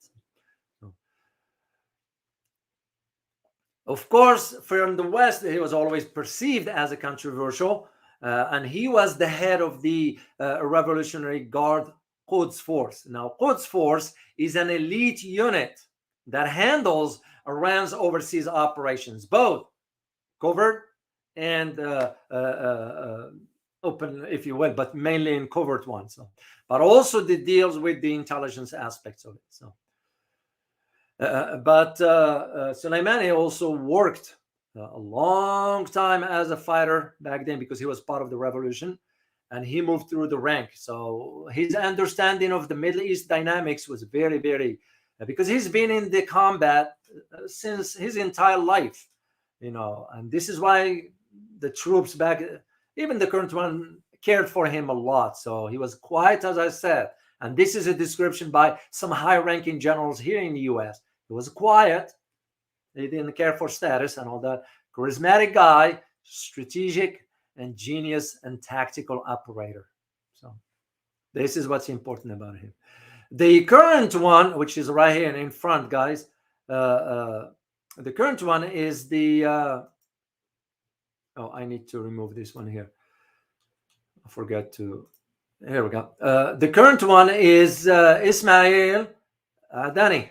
Of course, from the West, he was always perceived as a controversial, and he was the head of the Revolutionary Guard Quds Force. Now, Quds Force is an elite unit that handles Iran's overseas operations, both covert and open, if you will, but mainly in covert ones. But also it deals with the intelligence aspects of it. But Soleimani also worked a long time as a fighter back then because he was part of the revolution, and he moved through the rank. So his understanding of the Middle East dynamics was very, very, because he's been in the combat since his entire life, and this is why the troops back, even the current one, cared for him a lot. So he was quiet, as I said. And this is a description by some high-ranking generals here in the U.S. He was quiet. He didn't care for status and all that. Charismatic guy, strategic and genius and tactical operator. So this is what's important about him. The current one, which is right here in front, guys, the current one is the... I need to remove this one here. I forgot to... Here we go. The current one is Ismail Adani.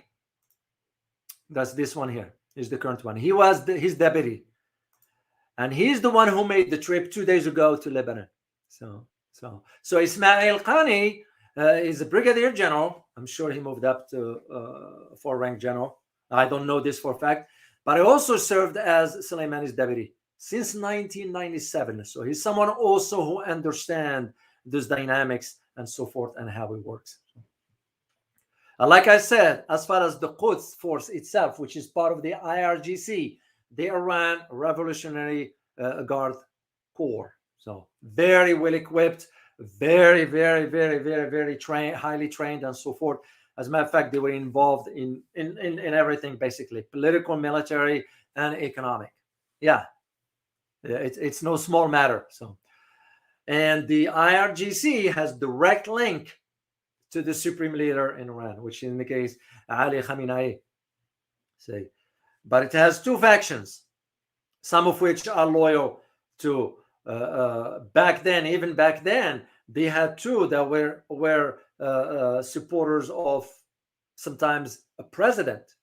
That's this one here. Is the current one. He was his deputy, and he's the one who made the trip 2 days ago to Lebanon. So Ismail Qani is a brigadier general. I'm sure he moved up to 4-rank general. I don't know this for a fact, but he also served as Soleimani's deputy since 1997. So he's someone also who understands those dynamics and so forth and how it works. Like I said, as far as the Quds Force itself, which is part of the IRGC, the Iran Revolutionary Guard Corps. So very well equipped, very, very, very, very, very trained, highly trained, and so forth. As a matter of fact, they were involved in everything, basically, political, military, and economic. Yeah, it's no small matter. So. And the IRGC has direct link to the supreme leader in Iran, which in the case, Ali Khamenei. But it has two factions, some of which are loyal to, back then, they had two that were supporters of sometimes a president.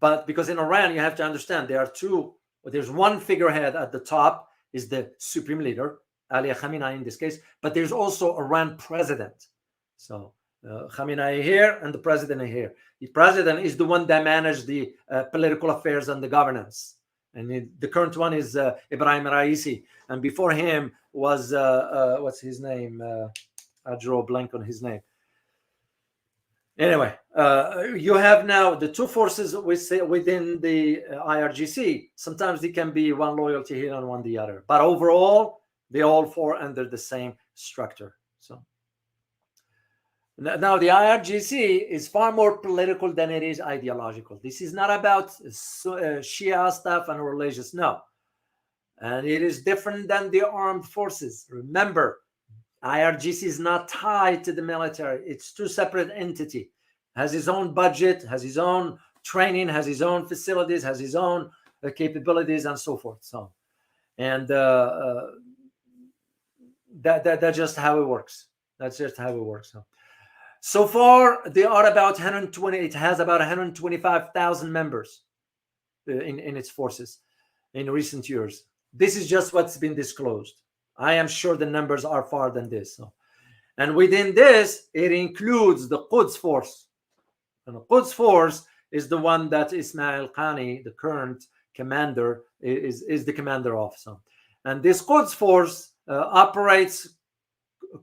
But because in Iran, you have to understand, there's one figurehead at the top, is the supreme leader, Ali Khamenei in this case, but there's also Iran president. So Khamenei here and the president here. The president is the one that manages the political affairs and the governance. And the current one is Ibrahim Raisi. And before him was, what's his name? I draw a blank on his name. Anyway, you have now the two forces within the IRGC. Sometimes they can be one loyalty here and one the other. But overall, they all fall under the same structure. So now the IRGC is far more political than it is ideological. This is not about Shia stuff and religious, no. And it is different than the armed forces. Remember, IRGC is not tied to the military. It's two separate entities. Has his own budget, has his own training, has his own facilities, has his own capabilities, and so forth. So, and that's just how it works. That's just how it works. So far, they are about 120. It has about 125,000 members in its forces in recent years. This is just what's been disclosed. I am sure the numbers are far than this. So. And within this, it includes the Quds Force. And the Quds Force is the one that Ismail Qani, the current commander, is the commander of. So. And this Quds Force operates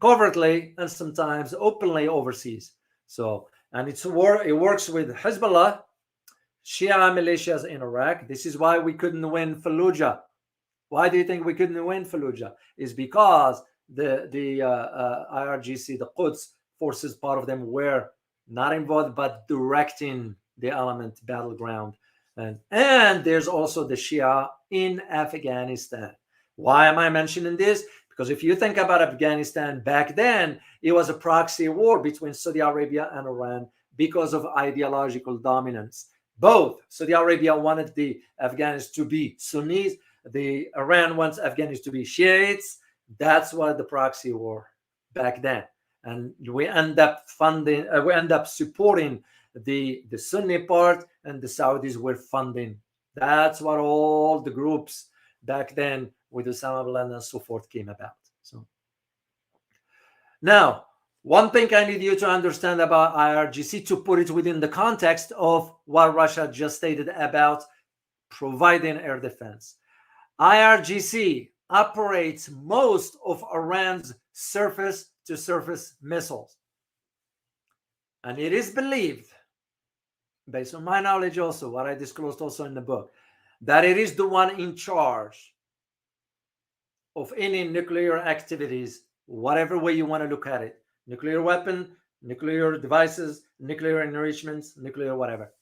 covertly and sometimes openly overseas. So, and it works with Hezbollah, Shia militias in Iraq. This is why we couldn't win Fallujah. Why do you think we couldn't win Fallujah? Is because the IRGC, the Quds forces, part of them were not involved, but directing the element battleground. And there's also the Shia in Afghanistan. Why am I mentioning this? Because if you think about Afghanistan back then, it was a proxy war between Saudi Arabia and Iran because of ideological dominance. Both Saudi Arabia wanted the Afghans to be Sunnis, the Iran wants Afghans to be Shiites. That's why the proxy war back then. And we end up supporting the Sunni part, and the Saudis were funding. That's what all the groups back then with Osama bin Laden and so forth came about. So now, one thing I need you to understand about IRGC, to put it within the context of what Russia just stated about providing air defense. IRGC operates most of Iran's surface-to-surface missiles. And it is believed, based on my knowledge also, what I disclosed also in the book, that it is the one in charge of any nuclear activities, whatever way you want to look at it. Nuclear weapon, nuclear devices, nuclear enrichments, nuclear whatever.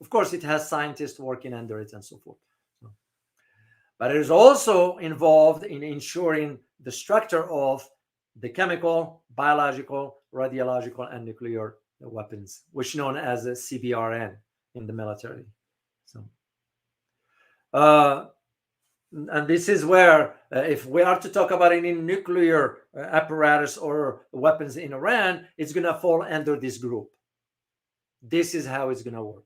Of course, it has scientists working under it and so forth. But it is also involved in ensuring the structure of the chemical, biological, radiological, and nuclear weapons, which is known as a CBRN in the military. So, and this is where, if we are to talk about any nuclear apparatus or weapons in Iran, it's going to fall under this group. This is how it's going to work.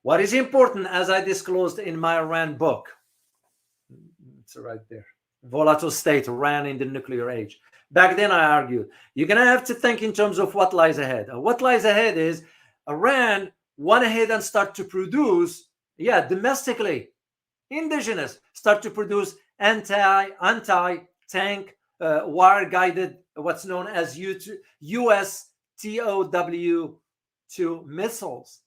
What is important, as I disclosed in my Iran book, it's right there, Volatile State, Iran in the Nuclear Age. Back then, I argued, you're going to have to think in terms of what lies ahead. What lies ahead is Iran went ahead and start to produce, domestically, indigenous, start to produce anti-tank, wire-guided, what's known as US TOW-2 missiles.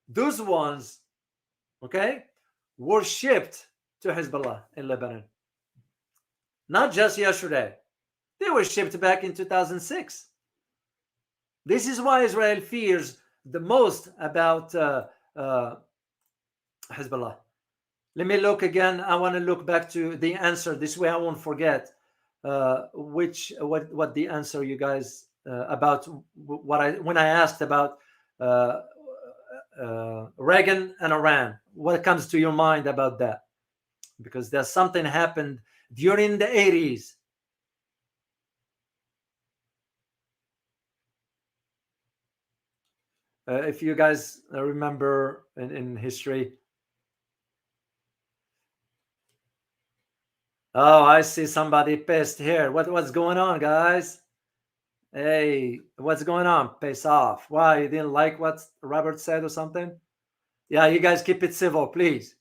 Those ones, were shipped to Hezbollah in Lebanon. Not just yesterday. They were shipped back in 2006. This is why Israel fears the most about Hezbollah. Let me look again. I want to look back to the answer. This way I won't forget what the answer you guys about when I asked about Reagan and Iran. What comes to your mind about that? Because there's something happened during the 80s. If you guys remember in history. Oh, I see somebody pissed here. What's going on, guys? Hey, what's going on? Piss off. Why, you didn't like what Robert said or something? Yeah, you guys keep it civil, please.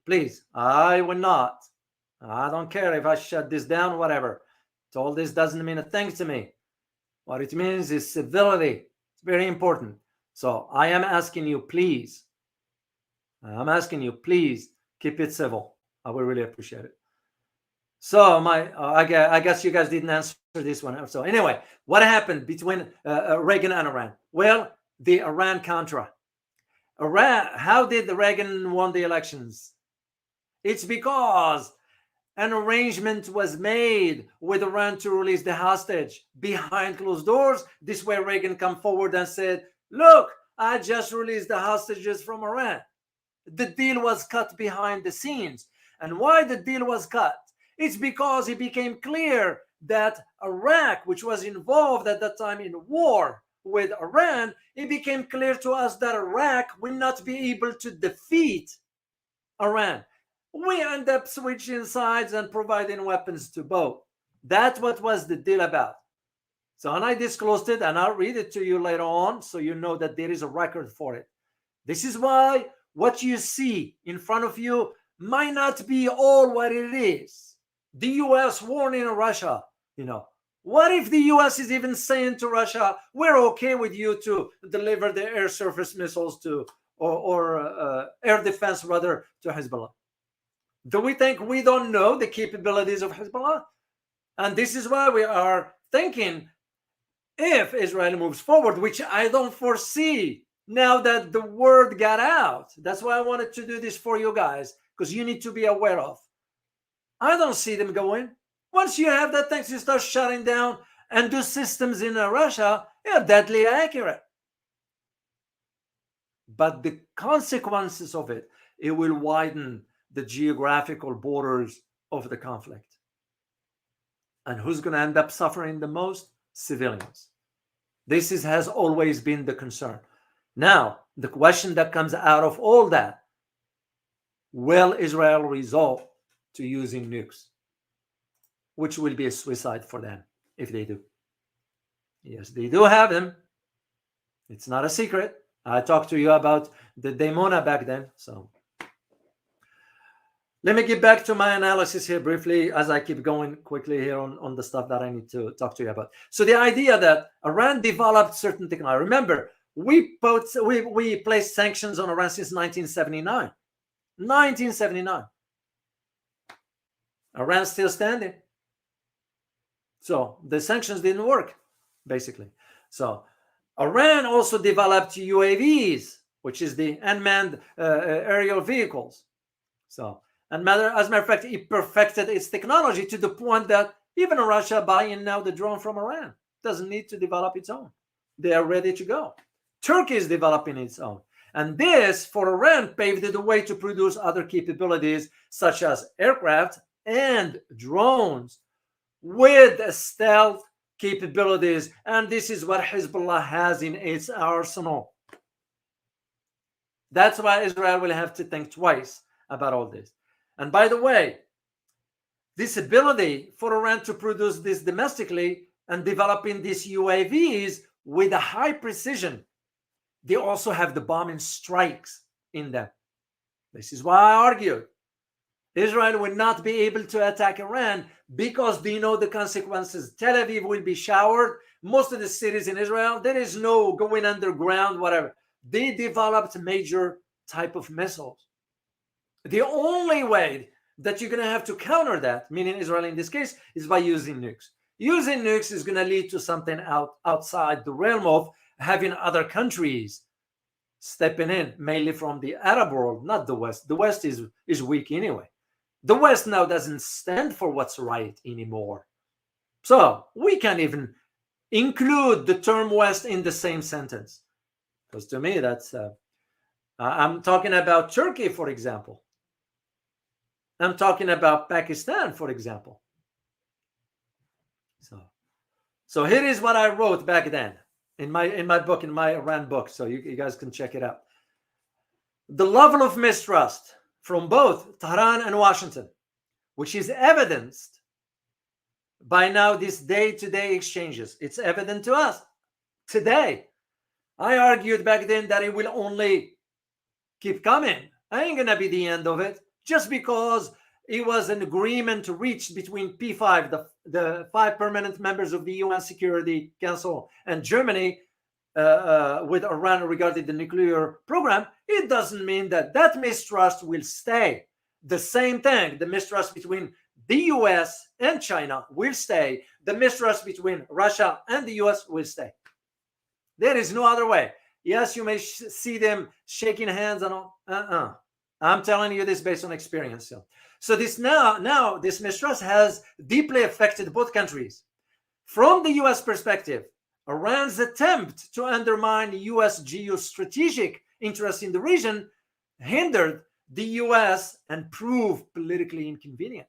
Please, I will not. I don't care if I shut this down, whatever. All this doesn't mean a thing to me. What it means is civility. It's very important. So I am asking you, please. Keep it civil. I will really appreciate it. So I guess you guys didn't answer this one. So anyway, what happened between Reagan and Iran? Well, the Iran-Contra. How did Reagan won the elections? It's because an arrangement was made with Iran to release the hostage behind closed doors. This way Reagan come forward and said, look, I just released the hostages from Iran. The deal was cut behind the scenes. And why the deal was cut? It's because it became clear that Iraq, which was involved at that time in war with Iran, it became clear to us that Iraq will not be able to defeat Iran. We end up switching sides and providing weapons to both. That's what was the deal about. So, and I disclosed it, and I'll read it to you later on so you know that there is a record for it. This is why what you see in front of you might not be all what it is. The U.S. warning Russia, what if the U.S. is even saying to Russia, we're okay with you to deliver the air surface missiles to or air defense rather to Hezbollah? Do we think we don't know the capabilities of Hezbollah? And this is why we are thinking, if Israel moves forward, which I don't foresee now that the word got out. That's why I wanted to do this for you guys, because you need to be aware of. I don't see them going. Once you have that thing, you start shutting down, and the systems in Russia are deadly accurate. But the consequences of it will widen the geographical borders of the conflict. And who's going to end up suffering the most? Civilians. This has always been the concern. Now, the question that comes out of all that, will Israel resort to using nukes? Which will be a suicide for them if they do. Yes, they do have them. It's not a secret. I talked to you about the Daimona back then. So let me get back to my analysis here briefly as I keep going quickly here on the stuff that I need to talk to you about. So the idea that Iran developed certain technology. Remember, we placed sanctions on Iran since 1979. 1979. Iran's still standing. So the sanctions didn't work, basically. So Iran also developed UAVs, which is the unmanned aerial vehicles. So, as a matter of fact, it perfected its technology to the point that even Russia buying now the drone from Iran doesn't need to develop its own. They are ready to go. Turkey is developing its own. And this, for Iran, paved the way to produce other capabilities, such as aircraft and drones with stealth capabilities. And this is what Hezbollah has in its arsenal. That's why Israel will have to think twice about all this. And by the way, this ability for Iran to produce this domestically and developing these UAVs with a high precision, they also have the bombing strikes in them. This is why I argued Israel will not be able to attack Iran because they know the consequences. Tel Aviv will be showered. Most of the cities in Israel, there is no going underground, whatever. They developed major type of missiles. The only way that you're going to have to counter that, meaning Israel in this case, is by using nukes. Using nukes is going to lead to something outside the realm of having other countries stepping in, mainly from the Arab world, not the West. The West is weak anyway. The West now doesn't stand for what's right anymore. So we can't even include the term West in the same sentence. Because to me, that's... I'm talking about Turkey, for example. I'm talking about Pakistan, for example. So here is what I wrote back then in my book, in my Iran book. So you guys can check it out. The level of mistrust from both Tehran and Washington, which is evidenced by now these day-to-day exchanges. It's evident to us today. I argued back then that it will only keep coming. I ain't gonna be the end of it just because it was an agreement reached between P5, the 5 permanent members of the UN Security Council, and Germany with Iran regarding the nuclear program. It doesn't mean that mistrust will stay. The same thing, the mistrust between the US and China will stay. The mistrust between Russia and the US will stay. There is no other way. Yes, you may see them shaking hands and all. I'm telling you this based on experience. So this now this mistrust has deeply affected both countries. From the US perspective, Iran's attempt to undermine US geostrategic interests in the region hindered the US and proved politically inconvenient.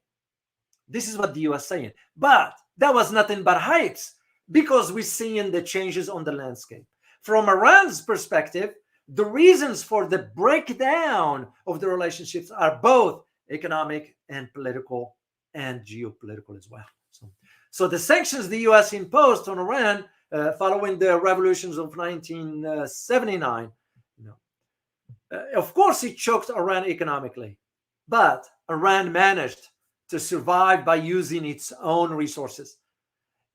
This is what the US saying. But that was nothing but heights because we're seeing the changes on the landscape. From Iran's perspective, the reasons for the breakdown of the relationships are both economic and political and geopolitical as well. So the sanctions the US imposed on Iran following the revolutions of 1979, of course it choked Iran economically, but Iran managed to survive by using its own resources.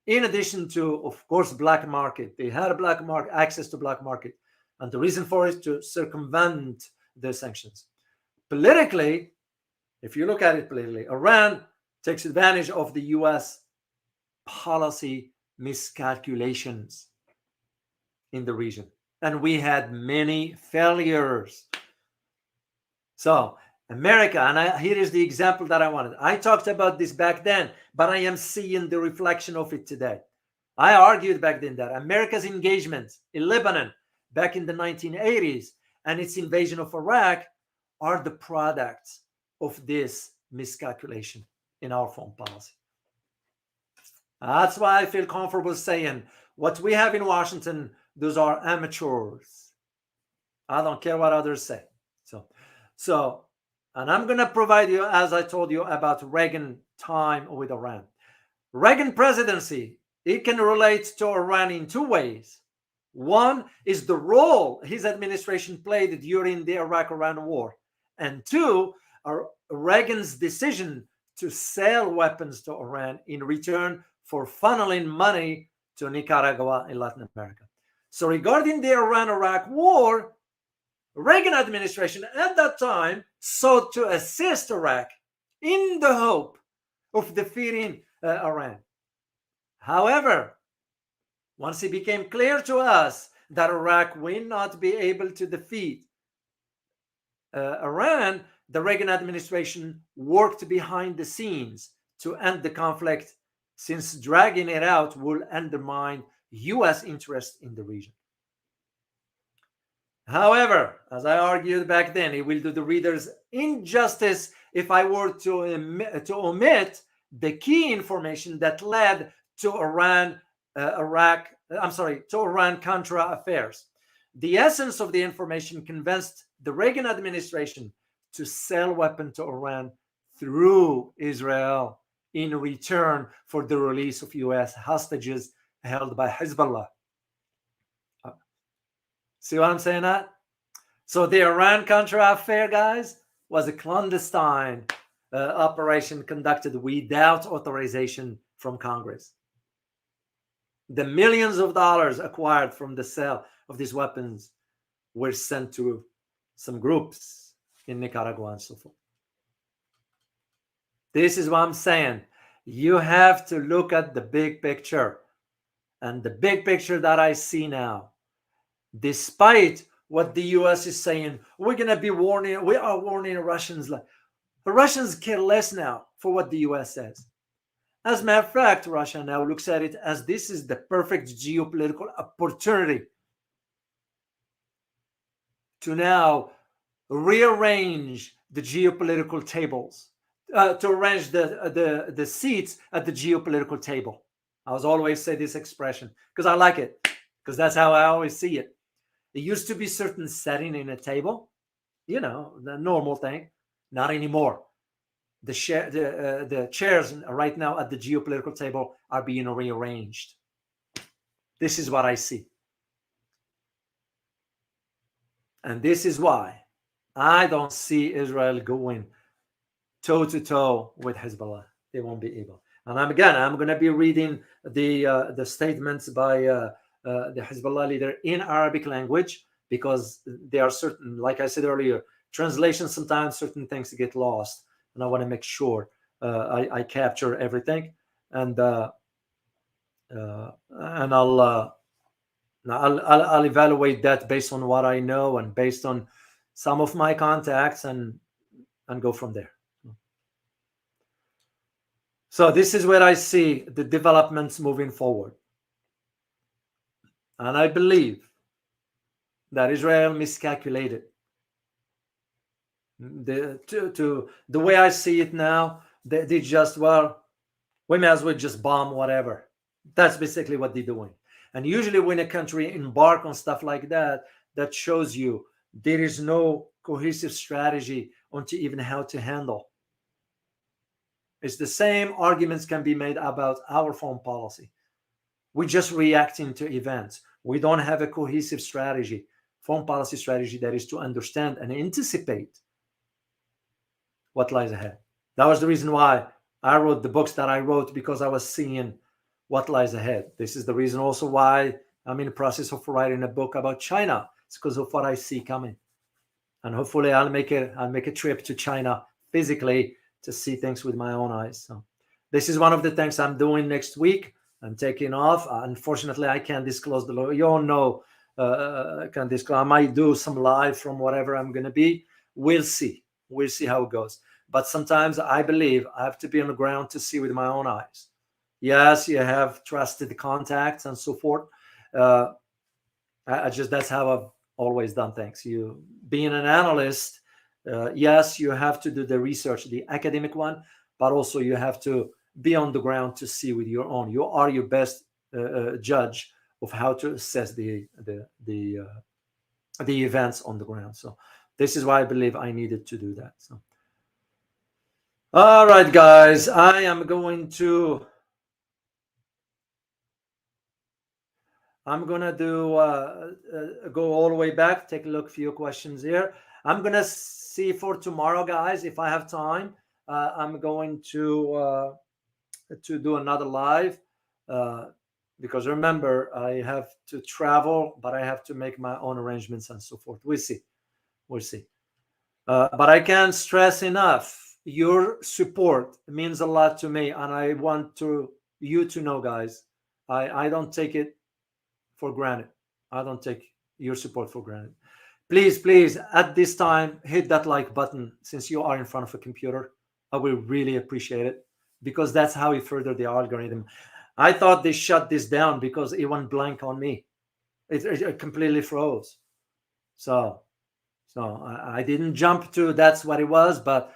In addition to, of course, black market. They had a black market, access to black market. And the reason for it is to circumvent the sanctions. Politically, if you look at it politically, Iran takes advantage of the US policy miscalculations in the region. And we had many failures. So America, and here is the example that I wanted. I talked about this back then, but I am seeing the reflection of it today. I argued back then that America's engagement in Lebanon back in the 1980s and its invasion of Iraq are the products of this miscalculation in our foreign policy. That's why I feel comfortable saying what we have in Washington, those are amateurs. I don't care what others say. So, and I'm going to provide you, as I told you, about Reagan time with Iran. Reagan presidency, it can relate to Iran in two ways. One is the role his administration played during the Iraq-Iran war. And two, Reagan's decision to sell weapons to Iran in return for funneling money to Nicaragua in Latin America. So regarding the Iran-Iraq war, Reagan administration at that time sought to assist Iraq in the hope of defeating Iran. However, once it became clear to us that Iraq will not be able to defeat Iran, the Reagan administration worked behind the scenes to end the conflict, since dragging it out will undermine US interest in the region. However, as I argued back then, it will do the readers injustice if I were to omit the key information that led to Iran-Contra affairs. The essence of the information convinced the Reagan administration to sell weapons to Iran through Israel in return for the release of US hostages held by Hezbollah. See what I'm saying? That? So the Iran-Contra affair, guys, was a clandestine operation conducted without authorization from Congress. The millions of dollars acquired from the sale of these weapons were sent to some groups in Nicaragua and so forth. This is what I'm saying. You have to look at the big picture. And the big picture that I see now, despite what the US is saying, we are warning Russians. The Russians care less now for what the US says. As a matter of fact, Russia now looks at it as this is the perfect geopolitical opportunity to now rearrange the geopolitical tables, to arrange the seats at the geopolitical table. I always say this expression because I like it, because that's how I always see it. There used to be certain setting in a table, the normal thing. Not anymore. The chairs right now at the geopolitical table are being rearranged. This is what I see. And this is why I don't see Israel going toe-to-toe with Hezbollah. They won't be able. And I'm going to be reading the statements by the Hezbollah leader in Arabic language, because there are certain, like I said earlier, translations, sometimes certain things get lost. And I want to make sure I capture everything. And I'll evaluate that based on what I know and based on some of my contacts and go from there. So this is where I see the developments moving forward. And I believe that Israel miscalculated. The way I see it now, they just, we may as well just bomb whatever. That's basically what they're doing. And usually when a country embark on stuff like that, that shows you there is no cohesive strategy onto even how to handle. It's the same arguments can be made about our foreign policy. We're just reacting to events. We don't have a cohesive strategy, foreign policy strategy that is to understand and anticipate what lies ahead. That was the reason why I wrote the books that I wrote, because I was seeing what lies ahead. This is the reason also why I'm in the process of writing a book about China, It's because of what I see coming. And hopefully I'll make a trip to China physically to see things with my own eyes. So this is one of the things I'm doing next week. I'm taking off. Unfortunately, I can't disclose the logo. You all know I can't disclose. I might do some live from wherever I'm going to be. We'll see. We'll see how it goes. But sometimes I believe I have to be on the ground to see with my own eyes. Yes, you have trusted contacts and so forth. That's how I've always done things. You being an analyst, yes, you have to do the research, the academic one, but also you have to be on the ground to see with your own. You are your best judge of how to assess the events on the ground. So this is why I believe I needed to do that. So, all right, guys, I am going to. I'm gonna do go all the way back, take a look, few questions here. I'm gonna see for tomorrow, guys, if I have time. I'm going to do another live because remember I have to travel, but I have to make my own arrangements and so forth. We'll see. But I can't stress enough. Your support means a lot to me, and I want you to know, guys. I don't take it for granted. I don't take your support for granted. Please, at this time, hit that like button since you are in front of a computer. I will really appreciate it because that's how we further the algorithm. I thought they shut this down because it went blank on me. It completely froze. So I didn't jump to that's what it was, but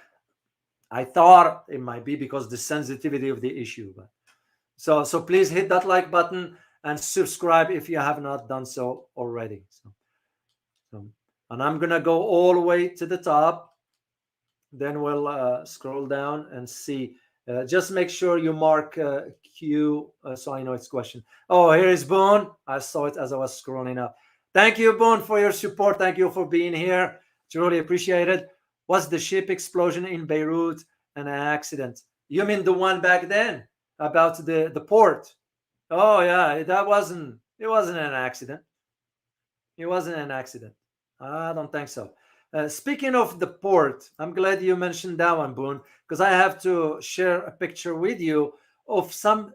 I thought it might be because the sensitivity of the issue. But so please hit that like button and subscribe if you have not done so already. And I'm gonna go all the way to the top. Then we'll scroll down and see. Just make sure you mark Q so I know it's question. Oh, here is Boone. I saw it as I was scrolling up. Thank you, Boone, for your support. Thank you for being here. Truly appreciate it. Was the ship explosion in Beirut an accident? You mean the one back then about the port? Oh yeah, it wasn't an accident. It wasn't an accident. I don't think so. Speaking of the port, I'm glad you mentioned that one, Boone, because I have to share a picture with you of some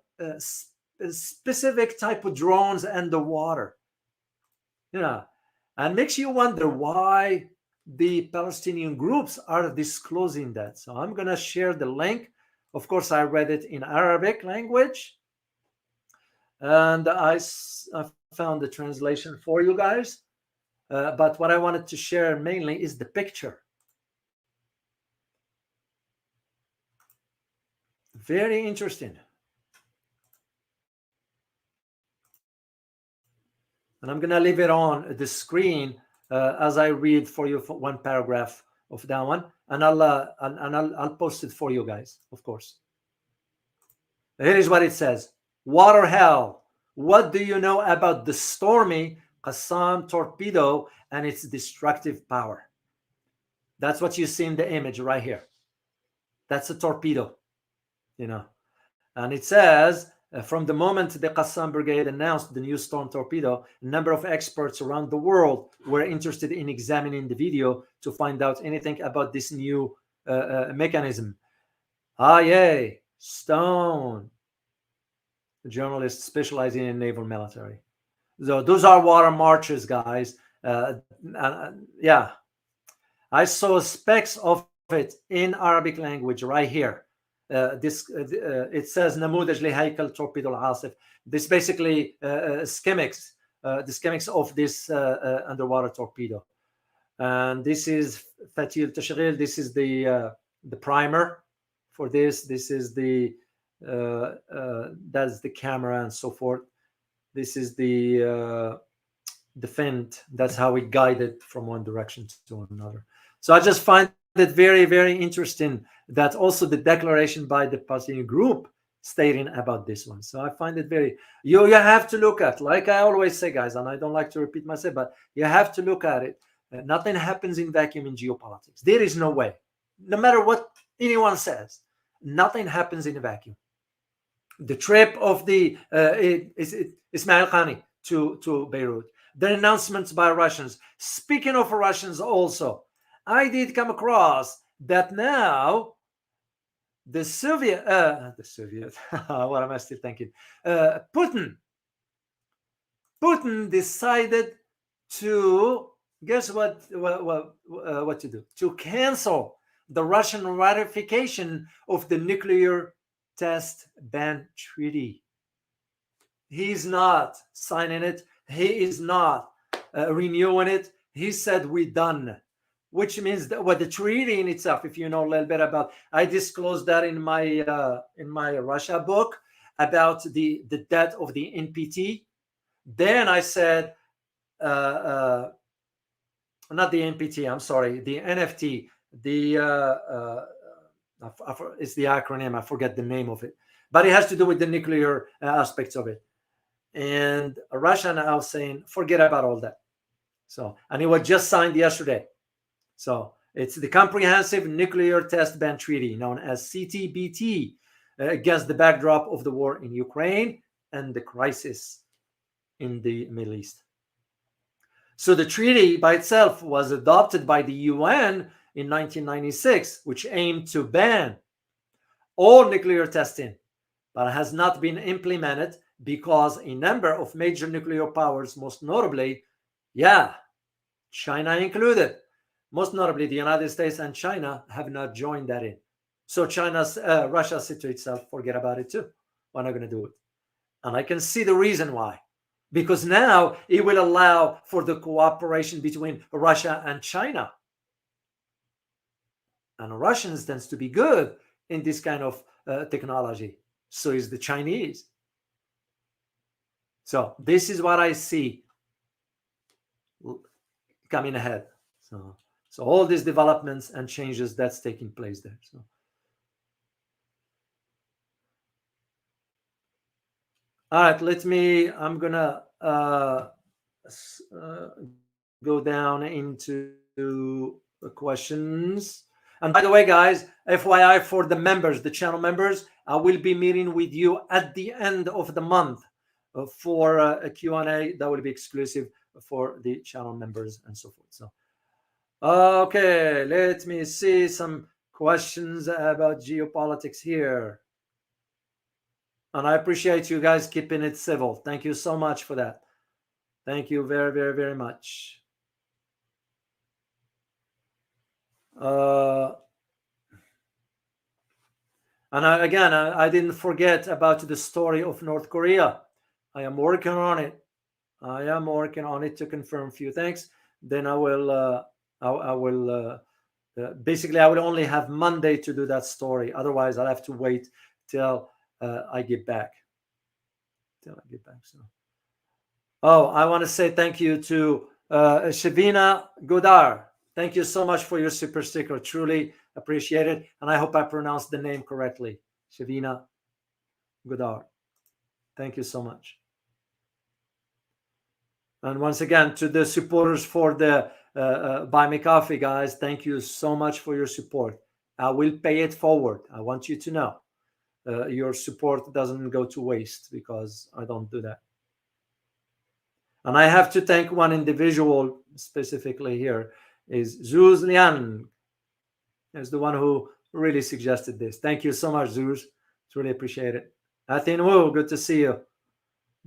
specific type of drones underwater. Yeah, and makes you wonder why the Palestinian groups are disclosing that. So I'm going to share the link. Of course, I read it in Arabic language. And I found the translation for you guys. But what I wanted to share mainly is the picture. Very interesting. And I'm going to leave it on the screen as I read for you for one paragraph of that one. And I'll post it for you guys, of course. Here is what it says. Water hell. What do you know about the stormy Qassam torpedo and its destructive power? That's what you see in the image right here. That's a torpedo, And it says, from the moment the Qassam Brigade announced the new storm torpedo, a number of experts around the world were interested in examining the video to find out anything about this new mechanism. Yay, Stone, a journalist specializing in naval military. So those are water marches, guys. Yeah, I saw specs of it in Arabic language right here. It says Namudaj Lihaykal Torpedo Al-Asif. This basically schematics, the schematics of this underwater torpedo. And this is Fatil Tashghil. This is the primer for this. This is the that's the camera and so forth. This is the fin. That's how we guide it from one direction to another. So I just find it very, very interesting that also the declaration by the Palestinian group stating about this one. So I find it very, you have to look at, like I always say, guys, and I don't like to repeat myself, but you have to look at it. Nothing happens in vacuum in geopolitics. There is no way. No matter what anyone says, nothing happens in a vacuum. The trip of the Ismail Khani to Beirut, the announcements by Russians. Speaking of Russians also, I did come across that now the Soviet, what am I still thinking? Putin decided to, guess what to do? To cancel the Russian ratification of the nuclear test ban treaty. He's not signing it. He is not renewing it. He said we're done, which means that the treaty in itself, if you know a little bit about, I disclosed that in my Russia book about the death of the NPT. Then I said, not the NPT, I'm sorry, the NFT, it's the acronym, I forget the name of it, but it has to do with the nuclear aspects of it. And Russia now saying, forget about all that. So, and it was just signed yesterday. So it's the Comprehensive Nuclear Test Ban Treaty, known as CTBT, against the backdrop of the war in Ukraine and the crisis in the Middle East. So the treaty by itself was adopted by the UN in 1996, which aimed to ban all nuclear testing, but has not been implemented because a number of major nuclear powers, most notably, China included, most notably the United States and China, have not joined that in. So Russia said to itself, forget about it too. We're not going to do it. And I can see the reason why. Because now it will allow for the cooperation between Russia and China. And Russians tends to be good in this kind of technology. So is the Chinese. So this is what I see coming ahead. So all these developments and changes that's taking place there. So. All right, I'm gonna go down into the questions. And by the way, guys, FYI for the members, the channel members, I will be meeting with you at the end of the month for a Q&A that will be exclusive for the channel members and so forth. So, okay, let me see some questions about geopolitics here. And I appreciate you guys keeping it civil. Thank you so much for that. Thank you very, very, very much. And I didn't forget about the story of North Korea. I am working on it. To confirm a few things. Then I will basically I will only have Monday to do that story. Otherwise, I'll have to wait till I get back. So, I want to say thank you to Shavina Godar. Thank you so much for your super sticker. Truly appreciate it. And I hope I pronounced the name correctly. Shavina Godar. Thank you so much. And once again, to the supporters for the Buy Me Coffee, guys, thank you so much for your support. I will pay it forward. I want you to know. Your support doesn't go to waste because I don't do that. And I have to thank one individual specifically here, is Zuz Lian. Is the one who really suggested this. Thank you so much, Zuz. Really appreciate it. Athin Wu, good to see you.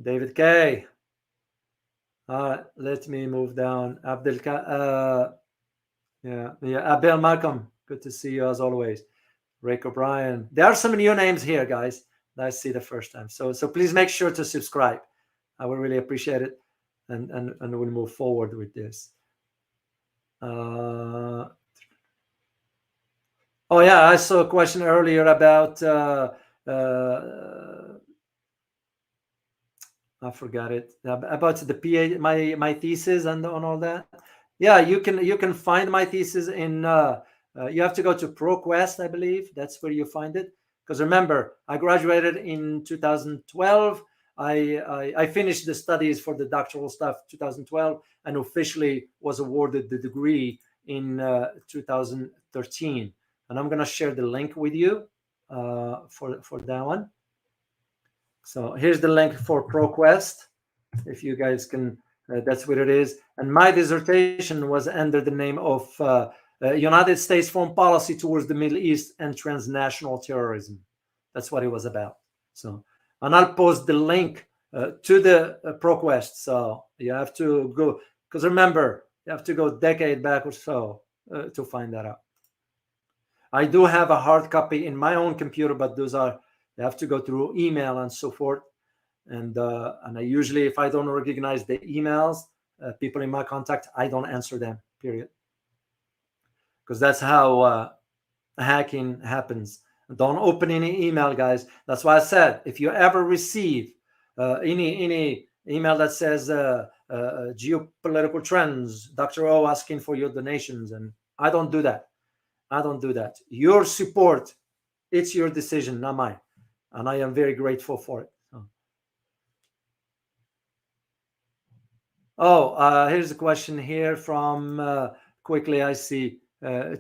David K. Let me move down. Abel Malcolm, good to see you as always. Rick O'Brien. There are some new names here, guys, that I see the first time. So please make sure to subscribe. I would really appreciate it. And we'll move forward with this. I saw a question earlier about I forgot it, about the PA, my thesis and on all that. Yeah, you can find my thesis in you have to go to ProQuest, I believe. That's where you find it. Because remember, I graduated in 2012. I finished the studies for the doctoral stuff 2012 and officially was awarded the degree in 2013. And I'm going to share the link with you for that one. So here's the link for ProQuest. If you guys can That's what it is. And my dissertation was under the name of United States Foreign Policy Towards the Middle East and Transnational Terrorism. That's what it was about. So, and I'll post the link to the ProQuest. So you have to go, because remember, you have to go a decade back or so to find that out. I do have a hard copy in my own computer, but those are, you have to go through email and so forth. And I usually, if I don't recognize the emails, people in my contact, I don't answer them, period. Because that's how hacking happens. Don't open any email, guys. That's why I said, if you ever receive any email that says geopolitical trends, Dr. O asking for your donations, and I don't do that. I don't do that. Your support, it's your decision, not mine. And I am very grateful for it. Oh, here's a question here from quickly. I see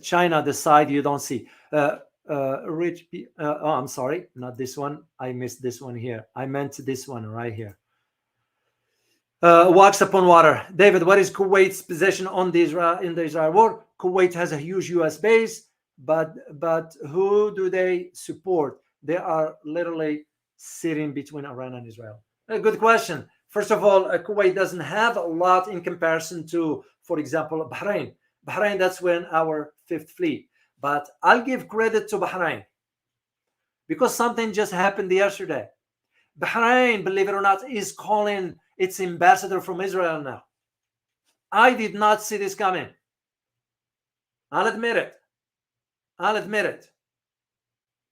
China, the side you don't see. Rich. Oh, I'm sorry, not this one. I missed this one here. I meant this one right here. Walks upon water. David, what is Kuwait's position on the Israel war? Kuwait has a huge U.S. base, but who do they support? They are literally sitting between Iran and Israel. A good question. First of all, Kuwait doesn't have a lot in comparison to, for example, Bahrain. Bahrain, that's when our Fifth Fleet. But I'll give credit to Bahrain because something just happened yesterday. Bahrain, believe it or not, is calling its ambassador from Israel now. I did not see this coming. I'll admit it. I'll admit it.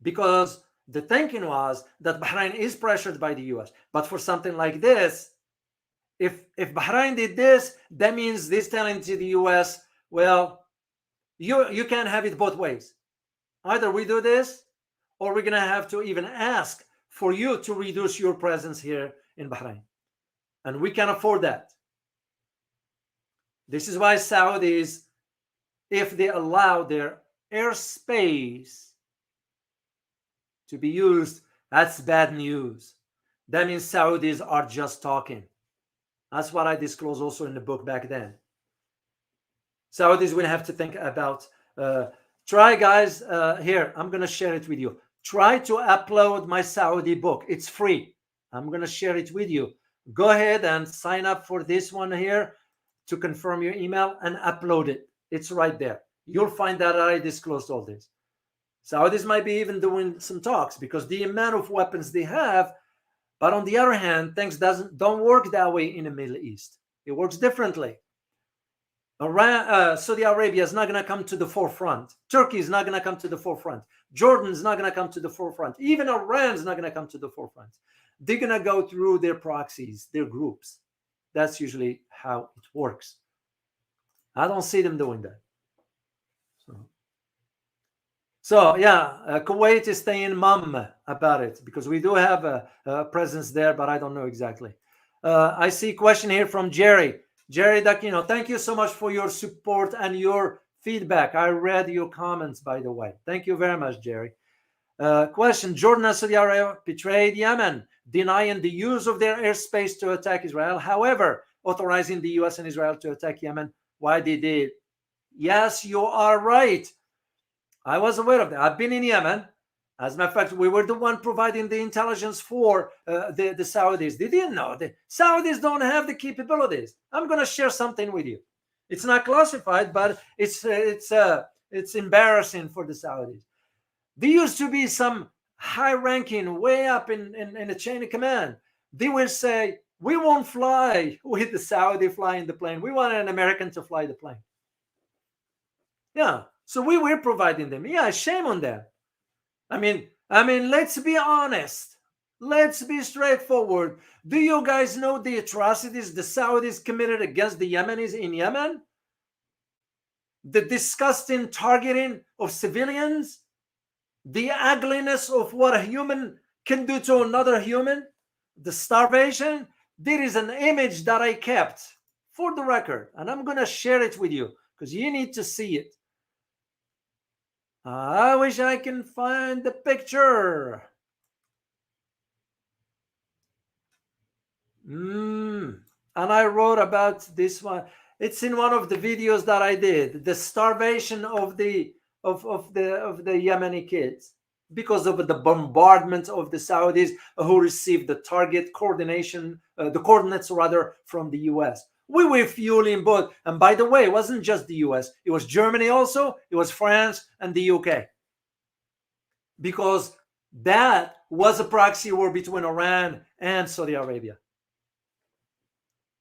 Because the thinking was that Bahrain is pressured by the US. But for something like this, if Bahrain did this, that means this telling to the US, well, you can't have it both ways. Either we do this, or we're going to have to even ask for you to reduce your presence here in Bahrain. And we can afford that. This is why Saudis, if they allow their airspace to be used, that's bad news. That means Saudis are just talking. That's what I disclosed also in the book back then. Saudis will have to think about, try guys, here, I'm going to share it with you. Try to upload my Saudi book. It's free. I'm going to share it with you. Go ahead and sign up for this one here to confirm your email and upload it. It's right there. You'll find that I disclosed all this. Saudis might be even doing some talks because the amount of weapons they have. But on the other hand, things don't work that way in the Middle East. It works differently. Saudi Arabia is not going to come to the forefront. Turkey is not going to come to the forefront. Jordan is not going to come to the forefront. Even Iran is not going to come to the forefront. They're going to go through their proxies, their groups. That's usually how it works. I don't see them doing that. So yeah, Kuwait is staying mum about it because we do have a presence there, but I don't know exactly. I see a question here from Jerry. Jerry Dacchino, thank you so much for your support and your feedback. I read your comments, by the way. Thank you very much, Jerry. Question, Jordan and Saudi Arabia betrayed Yemen, denying the use of their airspace to attack Israel. However, authorizing the US and Israel to attack Yemen. Why they did? Yes, you are right. I was aware of that. I've been in Yemen. As a matter of fact, we were the one providing the intelligence for the Saudis. They didn't know. The Saudis don't have the capabilities. I'm going to share something with you. It's not classified, but it's embarrassing for the Saudis. There used to be some high ranking way up in the chain of command. They will say, we won't fly with the Saudi flying the plane. We want an American to fly the plane. Yeah. So we were providing them. Yeah, shame on them. I mean, let's be honest. Let's be straightforward. Do you guys know the atrocities the Saudis committed against the Yemenis in Yemen? The disgusting targeting of civilians? The ugliness of what a human can do to another human? The starvation? There is an image that I kept for the record, and I'm going to share it with you because you need to see it. I wish I can find the picture. and I wrote about this one. It's in one of the videos that I did. The starvation of the Yemeni kids because of the bombardment of the Saudis, who received the target coordination, the coordinates rather, from the US. We were fueling both. And by the way, it wasn't just the US, it was Germany also, it was France and the UK. Because that was a proxy war between Iran and Saudi Arabia.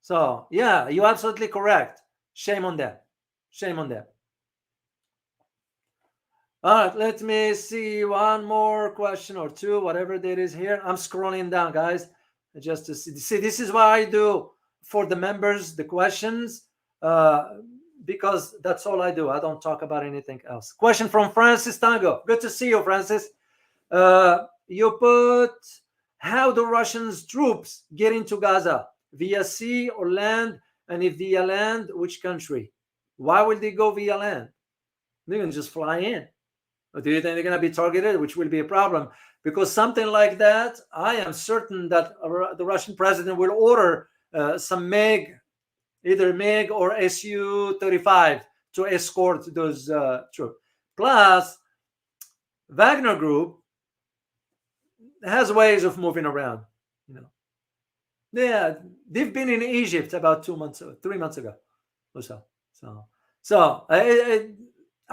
So, yeah, you're absolutely correct. Shame on them. Shame on them. All right, let me see one more question or two, whatever there is here. I'm scrolling down, guys, just to see. See, this is what I do for the members, the questions, because that's all I do. I don't talk about anything else. Question from Francis Tango. Good to see you, Francis. You put, how do Russians troops get into Gaza? Via sea or land? And if via land, which country? Why would they go via land? They can just fly in. Or do you think they're going to be targeted, which will be a problem? Because something like that, I am certain that the Russian president will order some MiG, either MiG or Su-35, to escort those troops. Plus, Wagner Group has ways of moving around. Yeah, they've been in Egypt about 3 months ago or so. So I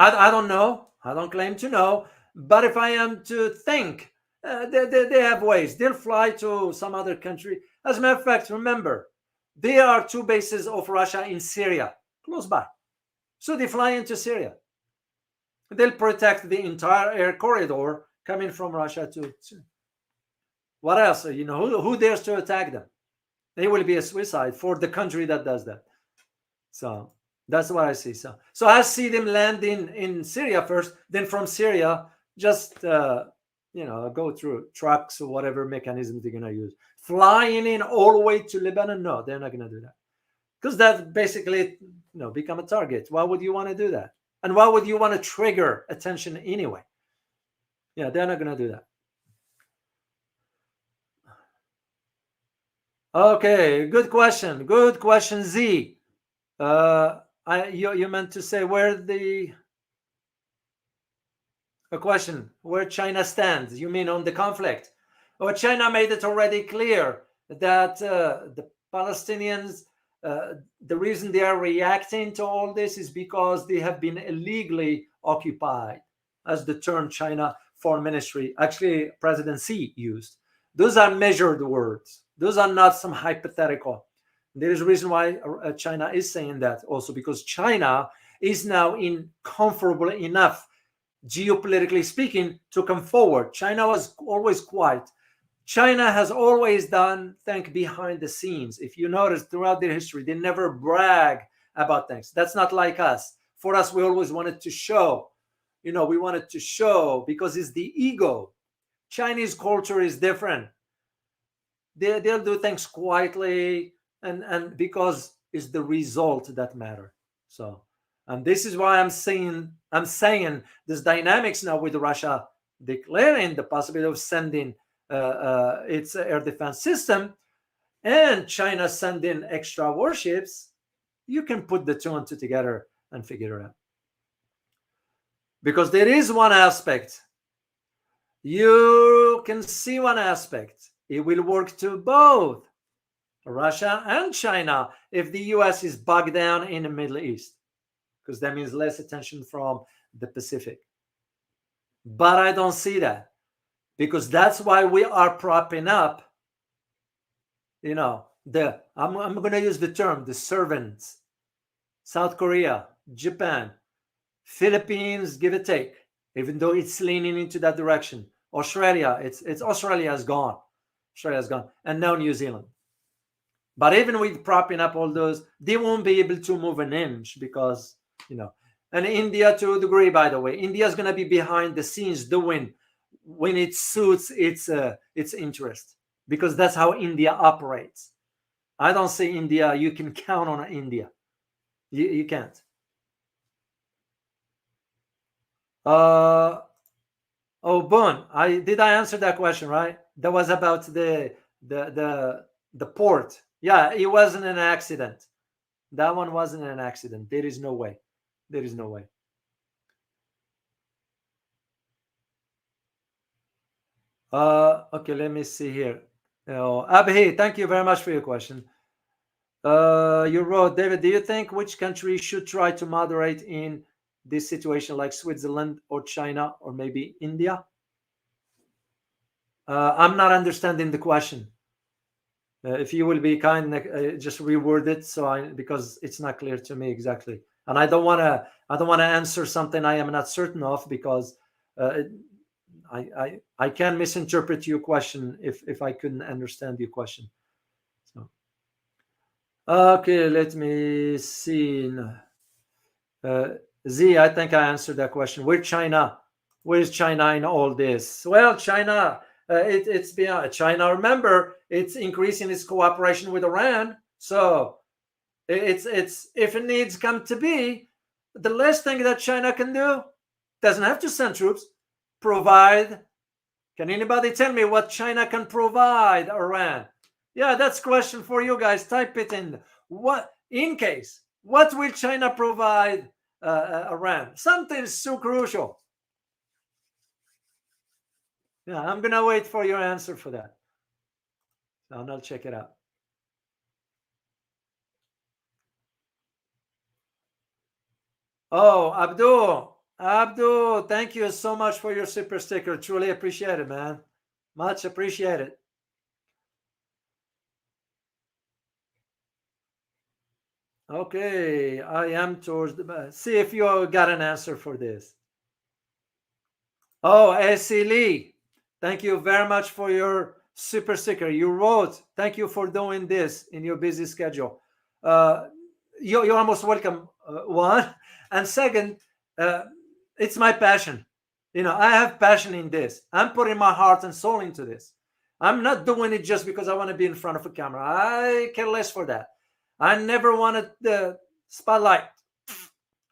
don't know. I don't claim to know. But if I am to think, they have ways. They'll fly to some other country. As a matter of fact, remember, there are 2 bases of Russia in Syria, close by. So they fly into Syria. They'll protect the entire air corridor coming from Russia to Syria. What else? Who dares to attack them? They will be a suicide for the country that does that. So that's what I see. So I see them landing in Syria first, then from Syria, just go through trucks or whatever mechanism they're gonna use. Flying in all the way to Lebanon? No, they're not gonna do that, because that basically become a target. Why would you want to do that? And why would you want to trigger attention anyway? Yeah, they're not gonna do that. Okay, good question. Good question, Z. You meant to say a question where China stands. You mean on the conflict? Well, China made it already clear that the Palestinians, the reason they are reacting to all this is because they have been illegally occupied, as the term China Foreign Ministry, actually President Xi, used. Those are measured words. Those are not some hypothetical. There is a reason why China is saying that also, because China is now comfortable enough, geopolitically speaking, to come forward. China was always quiet. China has always done things behind the scenes. If you notice, throughout their history, they never brag about things. That's not like us. For us, we always wanted to show. We wanted to show because it's the ego. Chinese culture is different. They'll do things quietly, and because it's the result that matter. So, and this is why I'm saying this dynamics now with Russia declaring the possibility of sending its air defense system, and China sending extra warships. You can put the 2 and 2 together and figure it out. Because there is one aspect. You can see one aspect. It will work to both Russia and China if the US is bogged down in the Middle East, because that means less attention from the Pacific. But I don't see that, because that's why we are propping up, I'm going to use the term, the servants. South Korea, Japan, Philippines, give or take, even though it's leaning into that direction. Australia, Australia is gone. Australia's gone. And now New Zealand. But even with propping up all those, they won't be able to move an inch because, and India to a degree, by the way. India is going to be behind the scenes doing when it suits its interest, because that's how India operates. I don't say India, you can count on India. You can't. Boon, did I answer that question right? That was about the port Yeah, it wasn't an accident. That one wasn't an accident. There is no way. There is no way. Okay, let me see here. Abhi, thank you very much for your question. You wrote, David, do you think which country should try to moderate in this situation, like Switzerland or China or maybe India? I'm not understanding the question. If you will be kind, just reword it because it's not clear to me exactly, and I don't want to answer something I am not certain of because uh, I can misinterpret your question if I couldn't understand your question. So okay, let me see. Uh, Z, I think I answered that question. Where's China? Where's China in all this? Well, China, it's beyond China. Remember, it's increasing its cooperation with Iran. So it's if it needs come to be, the last thing that China can do doesn't have to send troops. Provide. Can anybody tell me what China can provide Iran? Yeah, that's a question for you guys. Type it in. What in case? What will China provide Iran? Something so crucial. Yeah, I'm gonna wait for your answer for that. And I'll check it out. Oh, Abdul, thank you so much for your super sticker. Truly appreciate it, man. Much appreciated. Okay, I am towards the. See if you got an answer for this. Oh, AC Lee, thank you very much for your super sticker. You wrote, thank you for doing this in your busy schedule. Uh, you're almost welcome, one. And second, uh, it's my passion. I have passion in this. I'm putting my heart and soul into this. I'm not doing it just because I want to be in front of a camera. I care less for that. I never wanted the spotlight.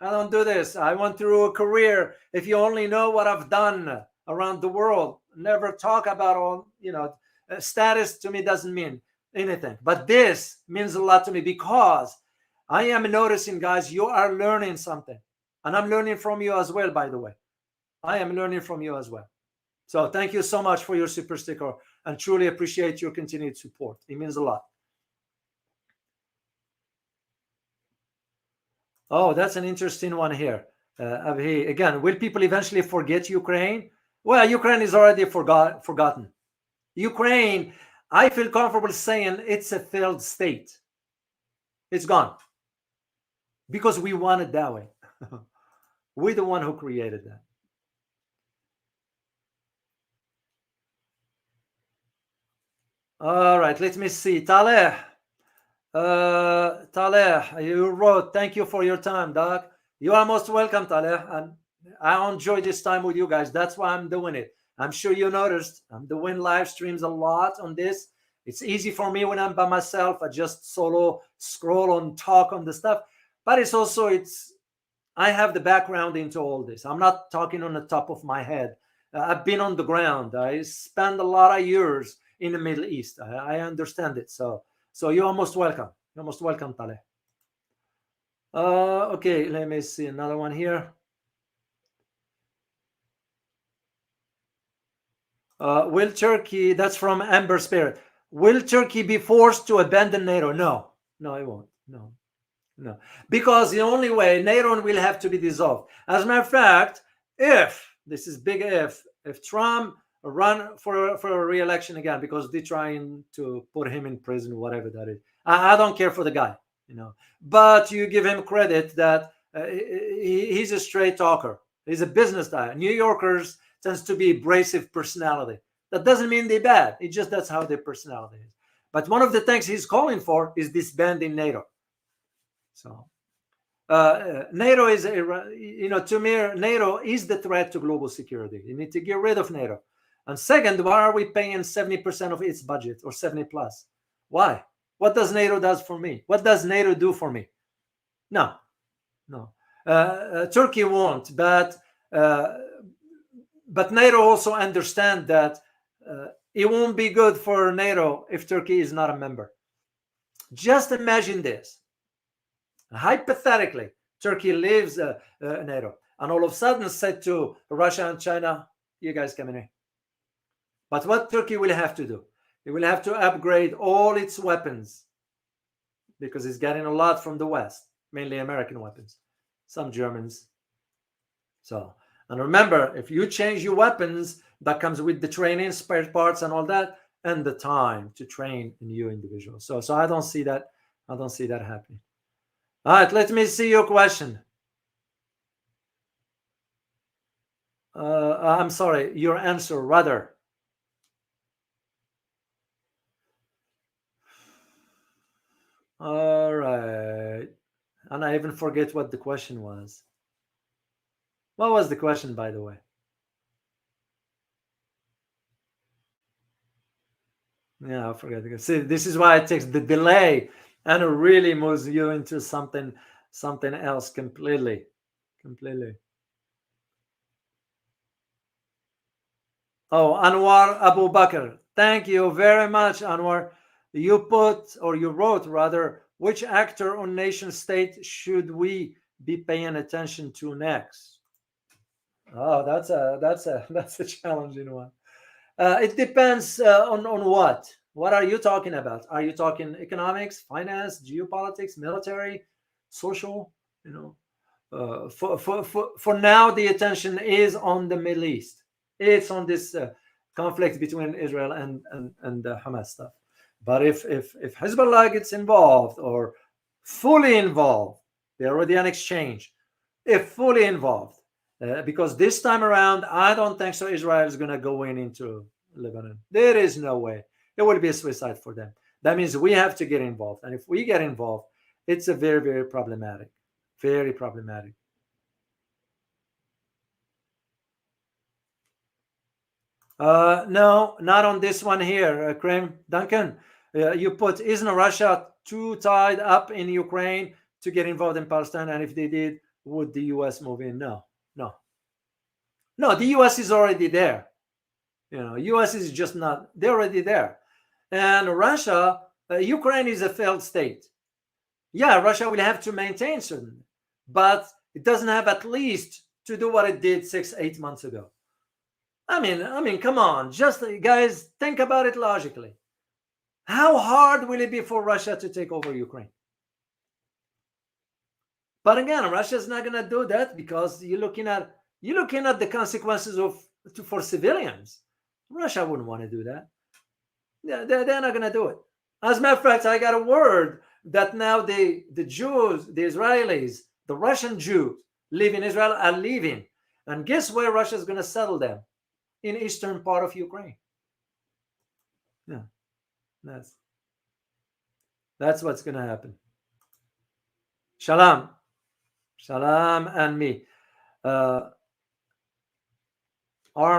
I don't do this. I went through a career. If you only know what I've done around the world, never talk about status to me doesn't mean anything. But this means a lot to me because I am noticing, guys, you are learning something. And I'm learning from you as well, by the way. I am learning from you as well. So thank you so much for your super sticker and truly appreciate your continued support. It means a lot. Oh, that's an interesting one here. Again, will people eventually forget Ukraine? Well, Ukraine is already forgotten. Ukraine, I feel comfortable saying it's a failed state. It's gone because we want it that way. We're the one who created that. All right, let me see. Taleh, you wrote, thank you for your time, Doc. You are most welcome, Taleh. And I enjoy this time with you guys. That's why I'm doing it. I'm sure you noticed I'm doing live streams a lot on this. It's easy for me when I'm by myself. I just solo scroll and talk on the stuff. But I have the background into all this. I'm not talking on the top of my head. I've been on the ground. I spent a lot of years in the Middle East. I understand it. So you're most welcome. You're most welcome, Taleh. Okay, let me see another one here. Will Turkey, that's from Amber Spirit. Will Turkey be forced to abandon NATO? No, it won't. No. Because the only way NATO will have to be dissolved. As a matter of fact, this is big if Trump run for a re-election again, because they're trying to put him in prison, whatever that is. I don't care for the guy, but you give him credit that he's a straight talker. He's a business guy. New Yorkers tends to be abrasive personality. That doesn't mean they're bad. It's just that's how their personality is. But one of the things he's calling for is disbanding NATO. So NATO is, to me, NATO is the threat to global security. You need to get rid of NATO. And second, why are we paying 70% of its budget or 70 plus? Why? What does NATO does for me? What does NATO do for me? No. Turkey won't, but NATO also understand that it won't be good for NATO if Turkey is not a member. Just imagine this. Hypothetically, Turkey leaves NATO, and all of a sudden said to Russia and China, you guys come in here. But what Turkey will have to do? It will have to upgrade all its weapons, because it's getting a lot from the West, mainly American weapons, some Germans. So, and remember, if you change your weapons, that comes with the training, spare parts, and all that, and the time to train a new individual. So I don't see that. I don't see that happening. All right, let me see your question. I'm sorry, your answer rather. All right. And I even forget what the question was. What was the question, by the way? Yeah, I forget. See, this is why it takes the delay, and it really moves you into something else completely. Oh, Anwar Abu Bakr. Thank you very much, Anwar. You put, or you wrote rather, which actor or nation state should we be paying attention to next? Oh, that's a challenging one. It depends on what. What are you talking about? Are you talking economics, finance, geopolitics, military, social? For now, the attention is on the Middle East. It's on this conflict between Israel and Hamas stuff. But if Hezbollah gets involved, or fully involved, they're already on exchange. If fully involved, because this time around, I don't think so. Israel is going to go into Lebanon. There is no way. It would be a suicide for them. That means we have to get involved, and if we get involved, it's a very, very problematic. Very problematic. No, not on this one here, Krim. Duncan, you put, isn't Russia too tied up in Ukraine to get involved in Palestine? And if they did, would the U.S. move in? No. The U.S. is already there. U.S. is just not. They're already there. And Russia, Ukraine is a failed state. Yeah, Russia will have to maintain certain, but it doesn't have at least to do what it did 6-8 months ago. I mean, come on, just guys, think about it logically. How hard will it be for Russia to take over Ukraine? But again, Russia's not going to do that, because you're looking at the consequences for civilians. Russia wouldn't want to do that. They're not going to do it. As a matter of fact, I got a word that now the Jews, the Israelis, the Russian Jews live in Israel are leaving. And guess where Russia is going to settle them? In eastern part of Ukraine. Yeah, that's what's going to happen. Shalom and me. Arm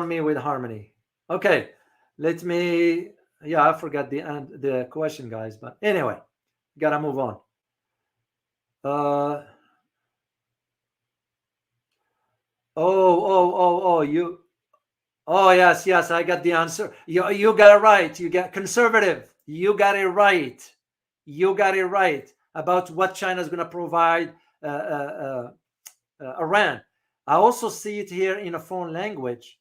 me with harmony. Okay, let me. Yeah, I forgot the question, guys. But anyway, gotta move on. You. Oh, yes, I got the answer. You got it right. You got conservative. You got it right. About what China is going to provide Iran. I also see it here in a foreign language.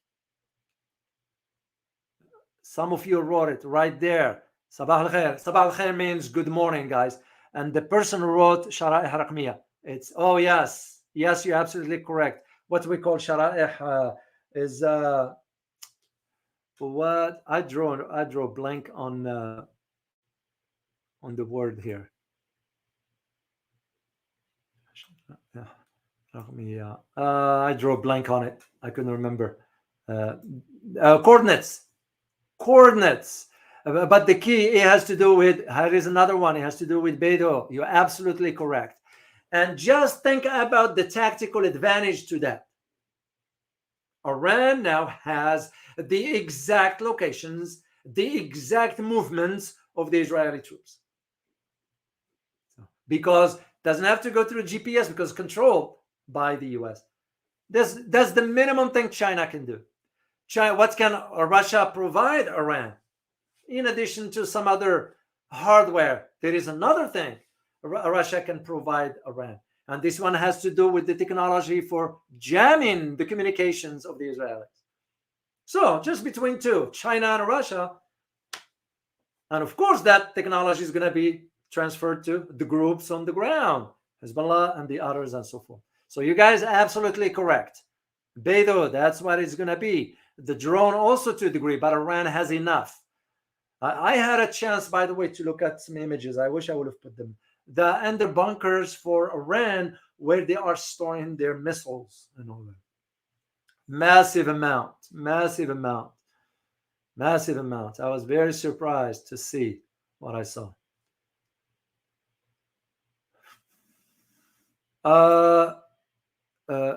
Some of you wrote it right there. Sabah al-khair. Sabah al-khair means good morning, guys. And the person who wrote Shara'ih Raqmiya. It's, oh, yes, you're absolutely correct. What we call Shara'ih is... what I draw blank on the word here. I draw a blank on it. I couldn't remember. Coordinates. But the key, it has to do with, there is another one. It has to do with Beidou. You're absolutely correct. And just think about the tactical advantage to that. Iran now has the exact locations, the exact movements of the Israeli troops. Because it doesn't have to go through GPS, because controlled by the US. That's the minimum thing China can do. What can Russia provide Iran? In addition to some other hardware, there is another thing Russia can provide Iran. And this one has to do with the technology for jamming the communications of the Israelis. So just between two, China and Russia. And of course, that technology is going to be transferred to the groups on the ground, Hezbollah and the others and so forth. So you guys are absolutely correct. Beidou, that's what it's going to be. The drone also to a degree, but Iran has enough. I had a chance, by the way, to look at some images. I wish I would have put them. The bunkers for Iran where they are storing their missiles and all that. Massive amount. I was very surprised to see what I saw.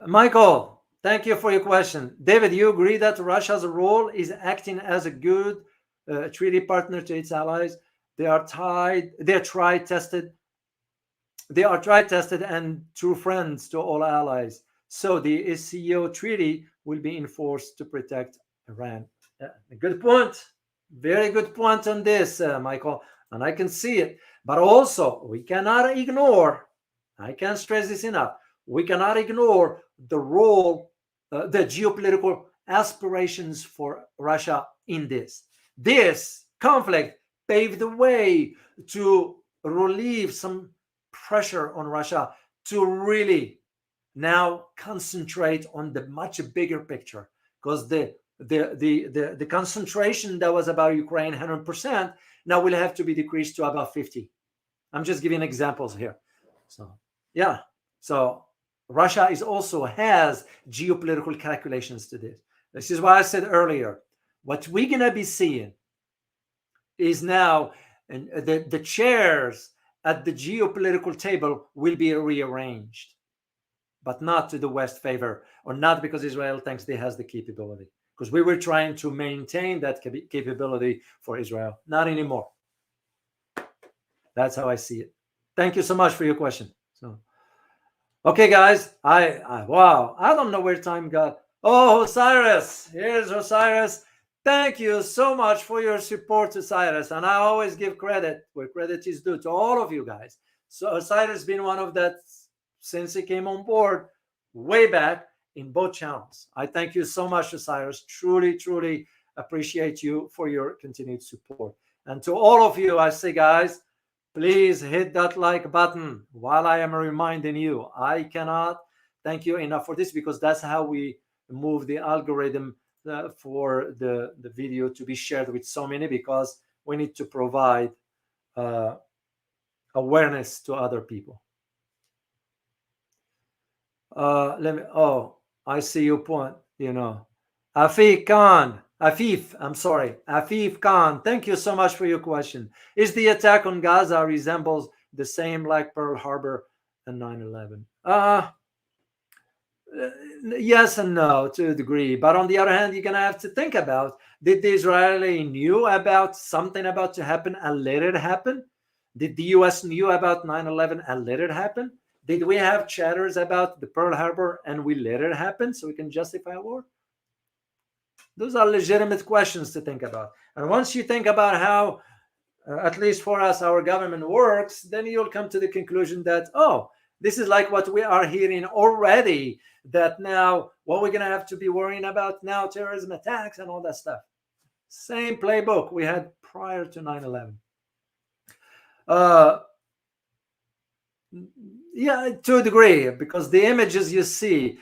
Michael, thank you for your question. David, you agree that Russia's role is acting as a good treaty partner to its allies? They are tried, tested, and true friends to all allies. So the SCO treaty will be enforced to protect Iran. Good point. Very good point on this, Michael. And I can see it. But also, we cannot ignore, I can't stress this enough, we cannot ignore the role, the geopolitical aspirations for Russia in this. This conflict paved the way to relieve some pressure on Russia to really now concentrate on the much bigger picture, because the concentration that was about Ukraine 100% now will have to be decreased to about 50. I'm just giving examples here. So yeah, so Russia also has geopolitical calculations to this. This is why I said earlier, what we're gonna be seeing is now the chairs at the geopolitical table will be rearranged, but not to the West favor, or not because Israel thinks it has the capability, because we were trying to maintain that capability for Israel. Not anymore. That's how I see it. Thank you so much for your question. So, okay, guys, wow, I don't know where time got. Oh, Osiris, here's Osiris. Thank you so much for your support, Osiris. And I always give credit where credit is due to all of you guys. So Osiris has been one of that since he came on board way back in both channels. I thank you so much, Osiris. Truly, truly appreciate you for your continued support. And to all of you, I say, guys, please hit that like button while I am reminding you. I cannot thank you enough for this, because that's how we move the algorithm for the video to be shared with so many, because we need to provide awareness to other people. I see your point. Afif Khan, thank you so much for your question. Is the attack on Gaza resembles the same like Pearl Harbor and 9/11? Yes and no to a degree, but on the other hand, you're gonna have to think about, did the Israeli knew about something about to happen and let it happen? Did the US knew about 9/11 and let it happen? Did we have chatters about the Pearl Harbor and we let it happen so we can justify a war? Those are legitimate questions to think about. And once you think about how, at least for us, our government works, then you'll come to the conclusion that, oh, this is like what we are hearing already, that now what we're going to have to be worrying about now, terrorism attacks and all that stuff. Same playbook we had prior to 9/11. Yeah, to a degree, because the images you see,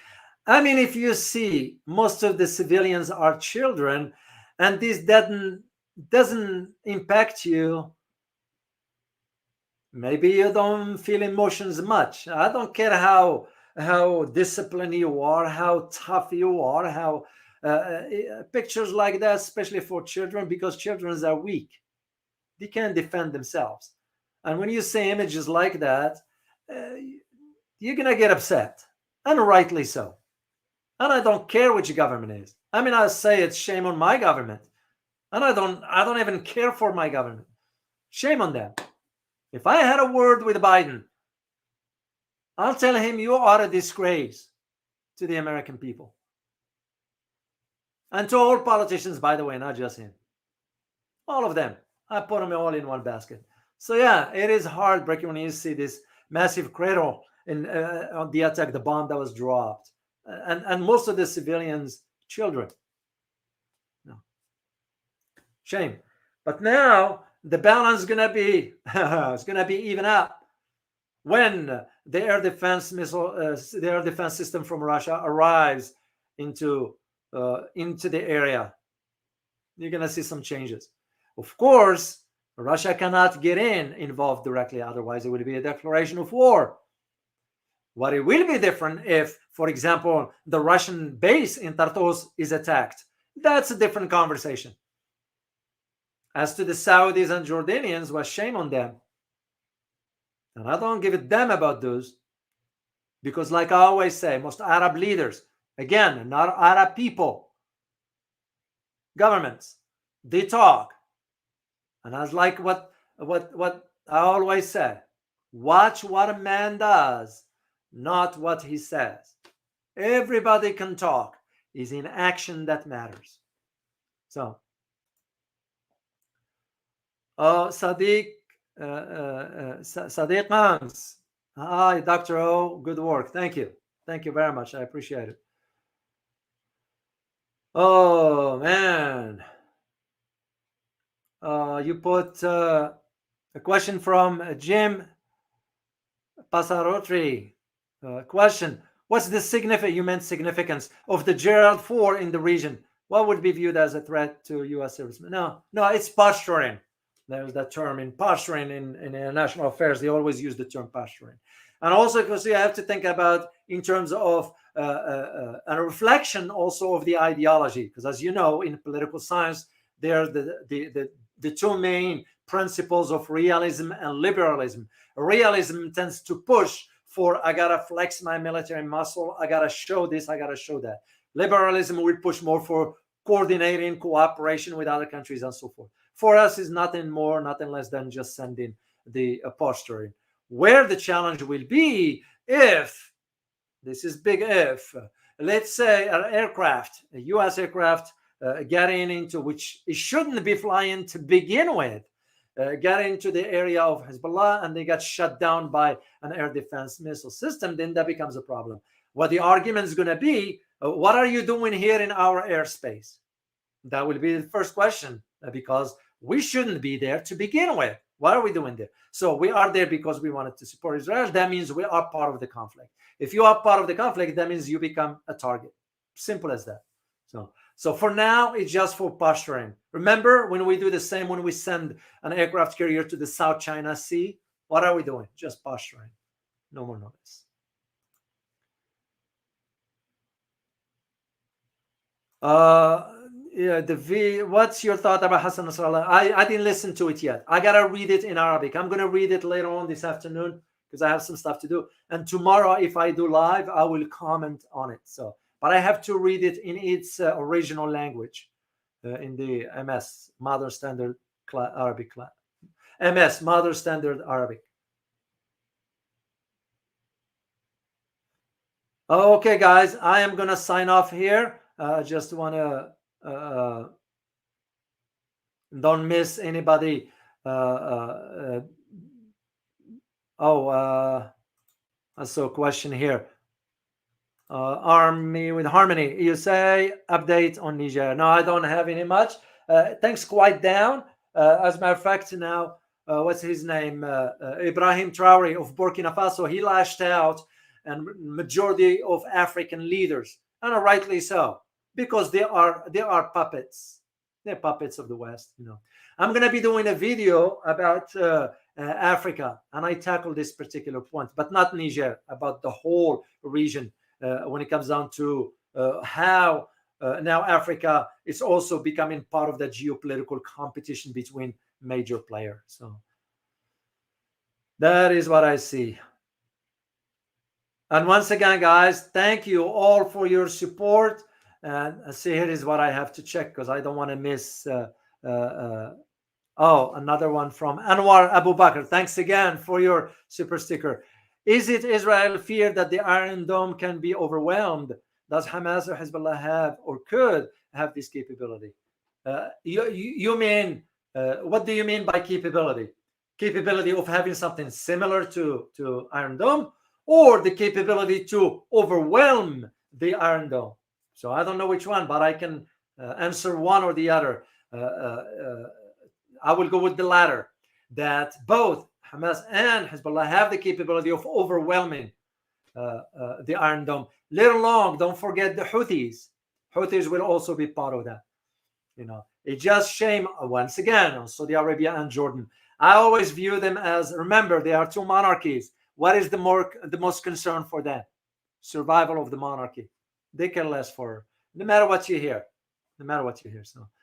I mean, if you see most of the civilians are children, and this doesn't impact you, maybe you don't feel emotions much. I don't care how disciplined you are, how tough you are, how pictures like that, especially for children, because children are weak. They can't defend themselves. And when you see images like that, you're going to get upset, and rightly so. And I don't care which government is. I mean, I say it's shame on my government. And I don't even care for my government. Shame on them. If I had a word with Biden, I'll tell him you are a disgrace to the American people. And to all politicians, by the way, not just him. All of them. I put them all in one basket. So yeah, it is heartbreaking when you see this massive crater in on the attack, the bomb that was dropped, and most of the civilians, children. No. Shame. But now the balance is gonna be it's gonna be even up when the air defense missile, the air defense system from Russia arrives into the area. You're gonna see some changes. Of course, Russia cannot get involved directly, otherwise it would be a declaration of war. What it will be different if, for example, the Russian base in Tartus is attacked. That's a different conversation. As to the Saudis and Jordanians, well, shame on them. And I don't give a damn about those, because like I always say, most Arab leaders, again, not Arab people, governments, they talk. And I was like what I always say, watch what a man does, not what he says. Everybody can talk. It's in action that matters. So, Sadiq Hans. Hi, Dr. O. Good work. Thank you. Thank you very much. I appreciate it. Oh, man. You put a question from Jim Pasarotri. Question: what's the significance of the Gerald 4 in the region? What would be viewed as a threat to U.S. servicemen? No, it's posturing. There's that term in posturing in international affairs. They always use the term posturing. And also, because you have to think about in terms of a reflection also of the ideology. Because as you know, in political science, there are the two main principles of realism and liberalism. Realism tends to push for, I gotta flex my military muscle, I gotta show this, I gotta show that. Liberalism will push more for coordinating, cooperation with other countries and so forth. For us, is nothing more, nothing less than just sending the posturing. Where the challenge will be, if, this is big if, let's say an aircraft, a U.S. aircraft, getting into, which it shouldn't be flying to begin with, got into the area of Hezbollah and they got shut down by an air defense missile system, then that becomes a problem. What the argument is going to be, what are you doing here in our airspace? That will be the first question, because we shouldn't be there to begin with. What are we doing there? So we are there because we wanted to support Israel. That means we are part of the conflict. If you are part of the conflict, that means you become a target. Simple as that. So for now, it's just for posturing. Remember when we do the same, when we send an aircraft carrier to the South China Sea, what are we doing? Just posturing. No more notice. What's your thought about Hassan Nasrallah? I didn't listen to it yet. I gotta read it in Arabic. I'm gonna read it later on this afternoon because I have some stuff to do. And tomorrow, if I do live, I will comment on it. But I have to read it in its original language, in the MS, Modern Standard Arabic class. MS, Modern Standard Arabic. Okay, guys, I am gonna sign off here. I just want to don't miss anybody. I saw a question here. Army with Harmony, you say update on Niger. No, I don't have any much. Things quite down. As a matter of fact, now what's his name? Ibrahim Traore of Burkina Faso. He lashed out, and majority of African leaders, and rightly so, because they are puppets. They're puppets of the West. I'm going to be doing a video about Africa, and I tackle this particular point, but not Niger, about the whole region. When it comes down to how now Africa is also becoming part of the geopolitical competition between major players. So that is what I see. And once again, guys, thank you all for your support. And see, here is what I have to check because I don't want to miss. Another one from Anwar Abu Bakr. Thanks again for your super sticker. Is it Israel fear that the Iron Dome can be overwhelmed? Does Hamas or Hezbollah have or could have this capability? You mean, what do you mean by capability? capability of having something similar to Iron Dome, or the capability to overwhelm the Iron Dome. So I don't know which one, but I can answer one or the other. I will go with the latter, that both Hamas and Hezbollah have the capability of overwhelming the Iron Dome. Let alone, don't forget the Houthis. Houthis will also be part of that. It's just shame, once again, on Saudi Arabia and Jordan. I always view them as, remember, they are two monarchies. What is the most concern for them? Survival of the monarchy. They care less for, no matter what you hear.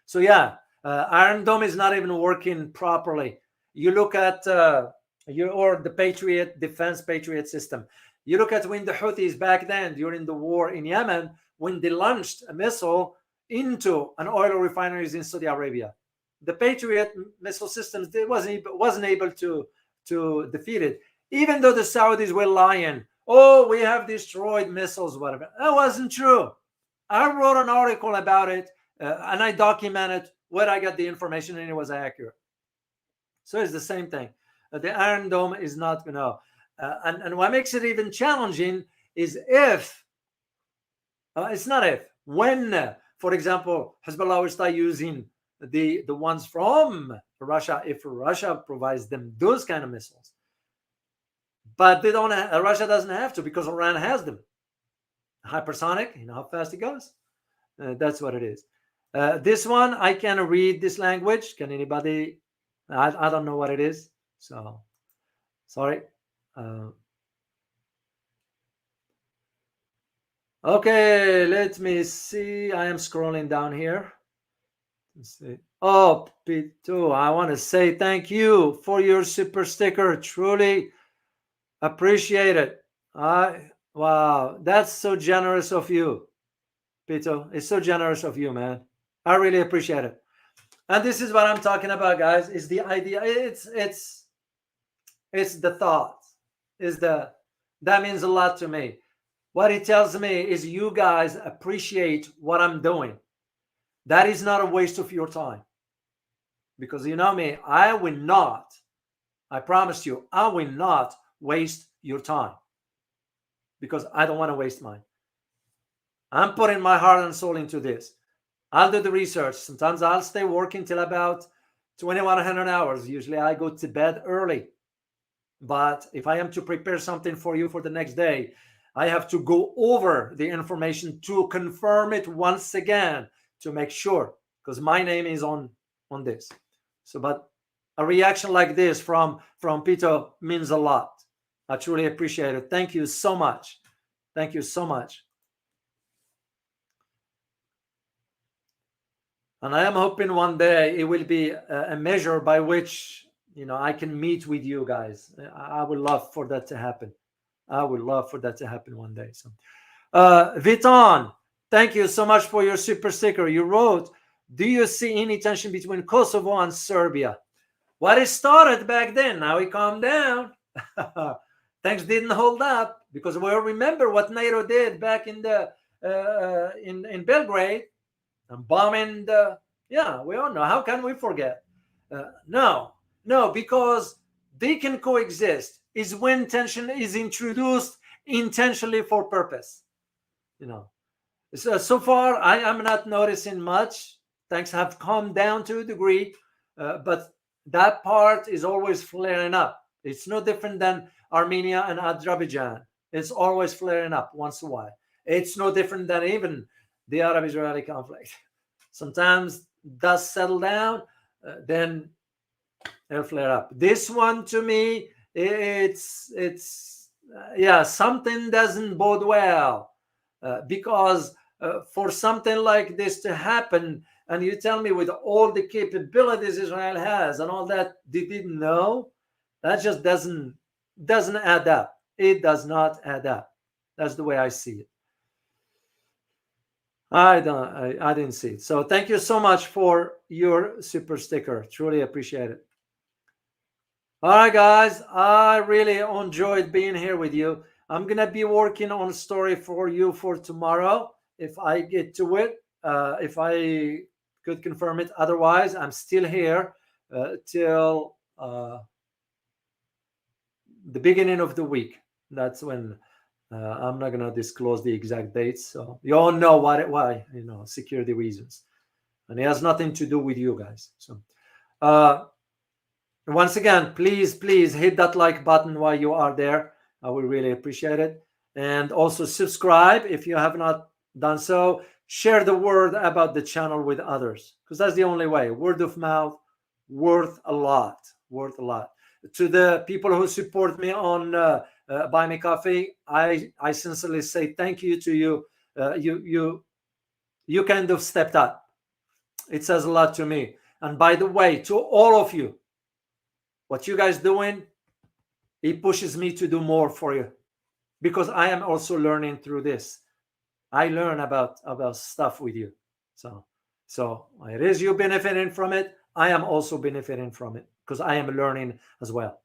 So yeah, Iron Dome is not even working properly. You look at or the Patriot defense Patriot system. You look at when the Houthis back then during the war in Yemen, when they launched a missile into an oil refineries in Saudi Arabia, the Patriot missile systems, they wasn't able to defeat it, even though the Saudis were lying. Oh, we have destroyed missiles, whatever. That wasn't true. I wrote an article about it, and I documented where I got the information, and it was accurate. So it's the same thing. The Iron Dome is not, and what makes it even challenging is when, for example, Hezbollah will start using the ones from Russia, if Russia provides them those kind of missiles. But they don't. Russia doesn't have to, because Iran has them. Hypersonic, you know how fast it goes. That's what it is. This one, I can read this language. Can anybody? I don't know what it is. So, sorry. Okay, let me see. I am scrolling down here. Let's see. Oh, P2, I want to say thank you for your super sticker. Truly appreciate it. Wow, that's so generous of you, Pito. It's so generous of you, man. I really appreciate it. And this is what I'm talking about, guys. Is the idea? It's the thought. That means a lot to me. What it tells me is you guys appreciate what I'm doing. That is not a waste of your time. Because you know me, I will not. I promise you, I will not waste your time. Because I don't want to waste mine. I'm putting my heart and soul into this. I'll do the research. Sometimes I'll stay working till about 2100 hours. Usually I go to bed early. But if I am to prepare something for you for the next day, I have to go over the information to confirm it once again, to make sure, because my name is on this. So, but a reaction like this from Pito means a lot. I truly appreciate it. Thank you so much. Thank you so much. And I am hoping one day it will be a measure by which, I can meet with you guys. I would love for that to happen. I would love for that to happen one day. So, Viton, thank you so much for your super sticker. You wrote, do you see any tension between Kosovo and Serbia? Well, it started back then. Now it calmed down. Things didn't hold up, because we remember what NATO did back in the in Belgrade, and bombing we all know. How can we forget? No, because they can coexist is when tension is introduced intentionally for purpose. So far I am not noticing much. Things have calmed down to a degree, but that part is always flaring up. It's no different than Armenia and Azerbaijan. It's always flaring up once in a while. It's no different than even the Arab-Israeli conflict. Sometimes does settle down, then it'll flare up. This one, to me, it's something doesn't bode well, because for something like this to happen, and you tell me with all the capabilities Israel has and all that, they didn't know, that just doesn't add up. It does not add up. That's the way I see it. I didn't see it. So thank you so much for your super sticker. Truly appreciate it. All right, guys, I really enjoyed being here with you. I'm gonna be working on a story for you for tomorrow if I get to it, if I could confirm it. Otherwise, I'm still here till the beginning of the week. That's when I'm not gonna disclose the exact dates, so you all know why, security reasons, and it has nothing to do with you guys. So once again, please hit that like button while you are there. I will really appreciate it. And also subscribe if you have not done so. Share the word about the channel with others, because that's the only way. Word of mouth, worth a lot. To the people who support me on Buy Me Coffee, I sincerely say thank you to you. You kind of stepped up. It says a lot to me. And by the way, to all of you, what you guys doing, it pushes me to do more for you, because I am also learning through this. I learn about stuff with you. So it is you benefiting from it. I am also benefiting from it, because I am learning as well.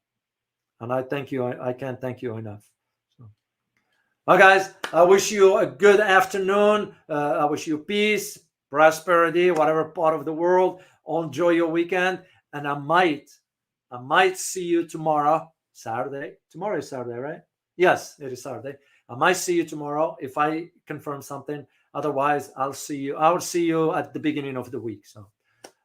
And I thank you. I can't thank you enough. So, well, guys, I wish you a good afternoon. I wish you peace, prosperity, whatever part of the world. Enjoy your weekend. And I might see you tomorrow, Saturday. Tomorrow is Saturday, right? Yes, it is Saturday. I might see you tomorrow if I confirm something. Otherwise, I will see you at the beginning of the week. So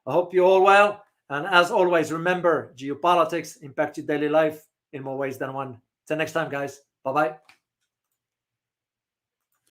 I hope you all well. And as always, remember, geopolitics impact your daily life in more ways than one. Till next time, guys. Bye-bye.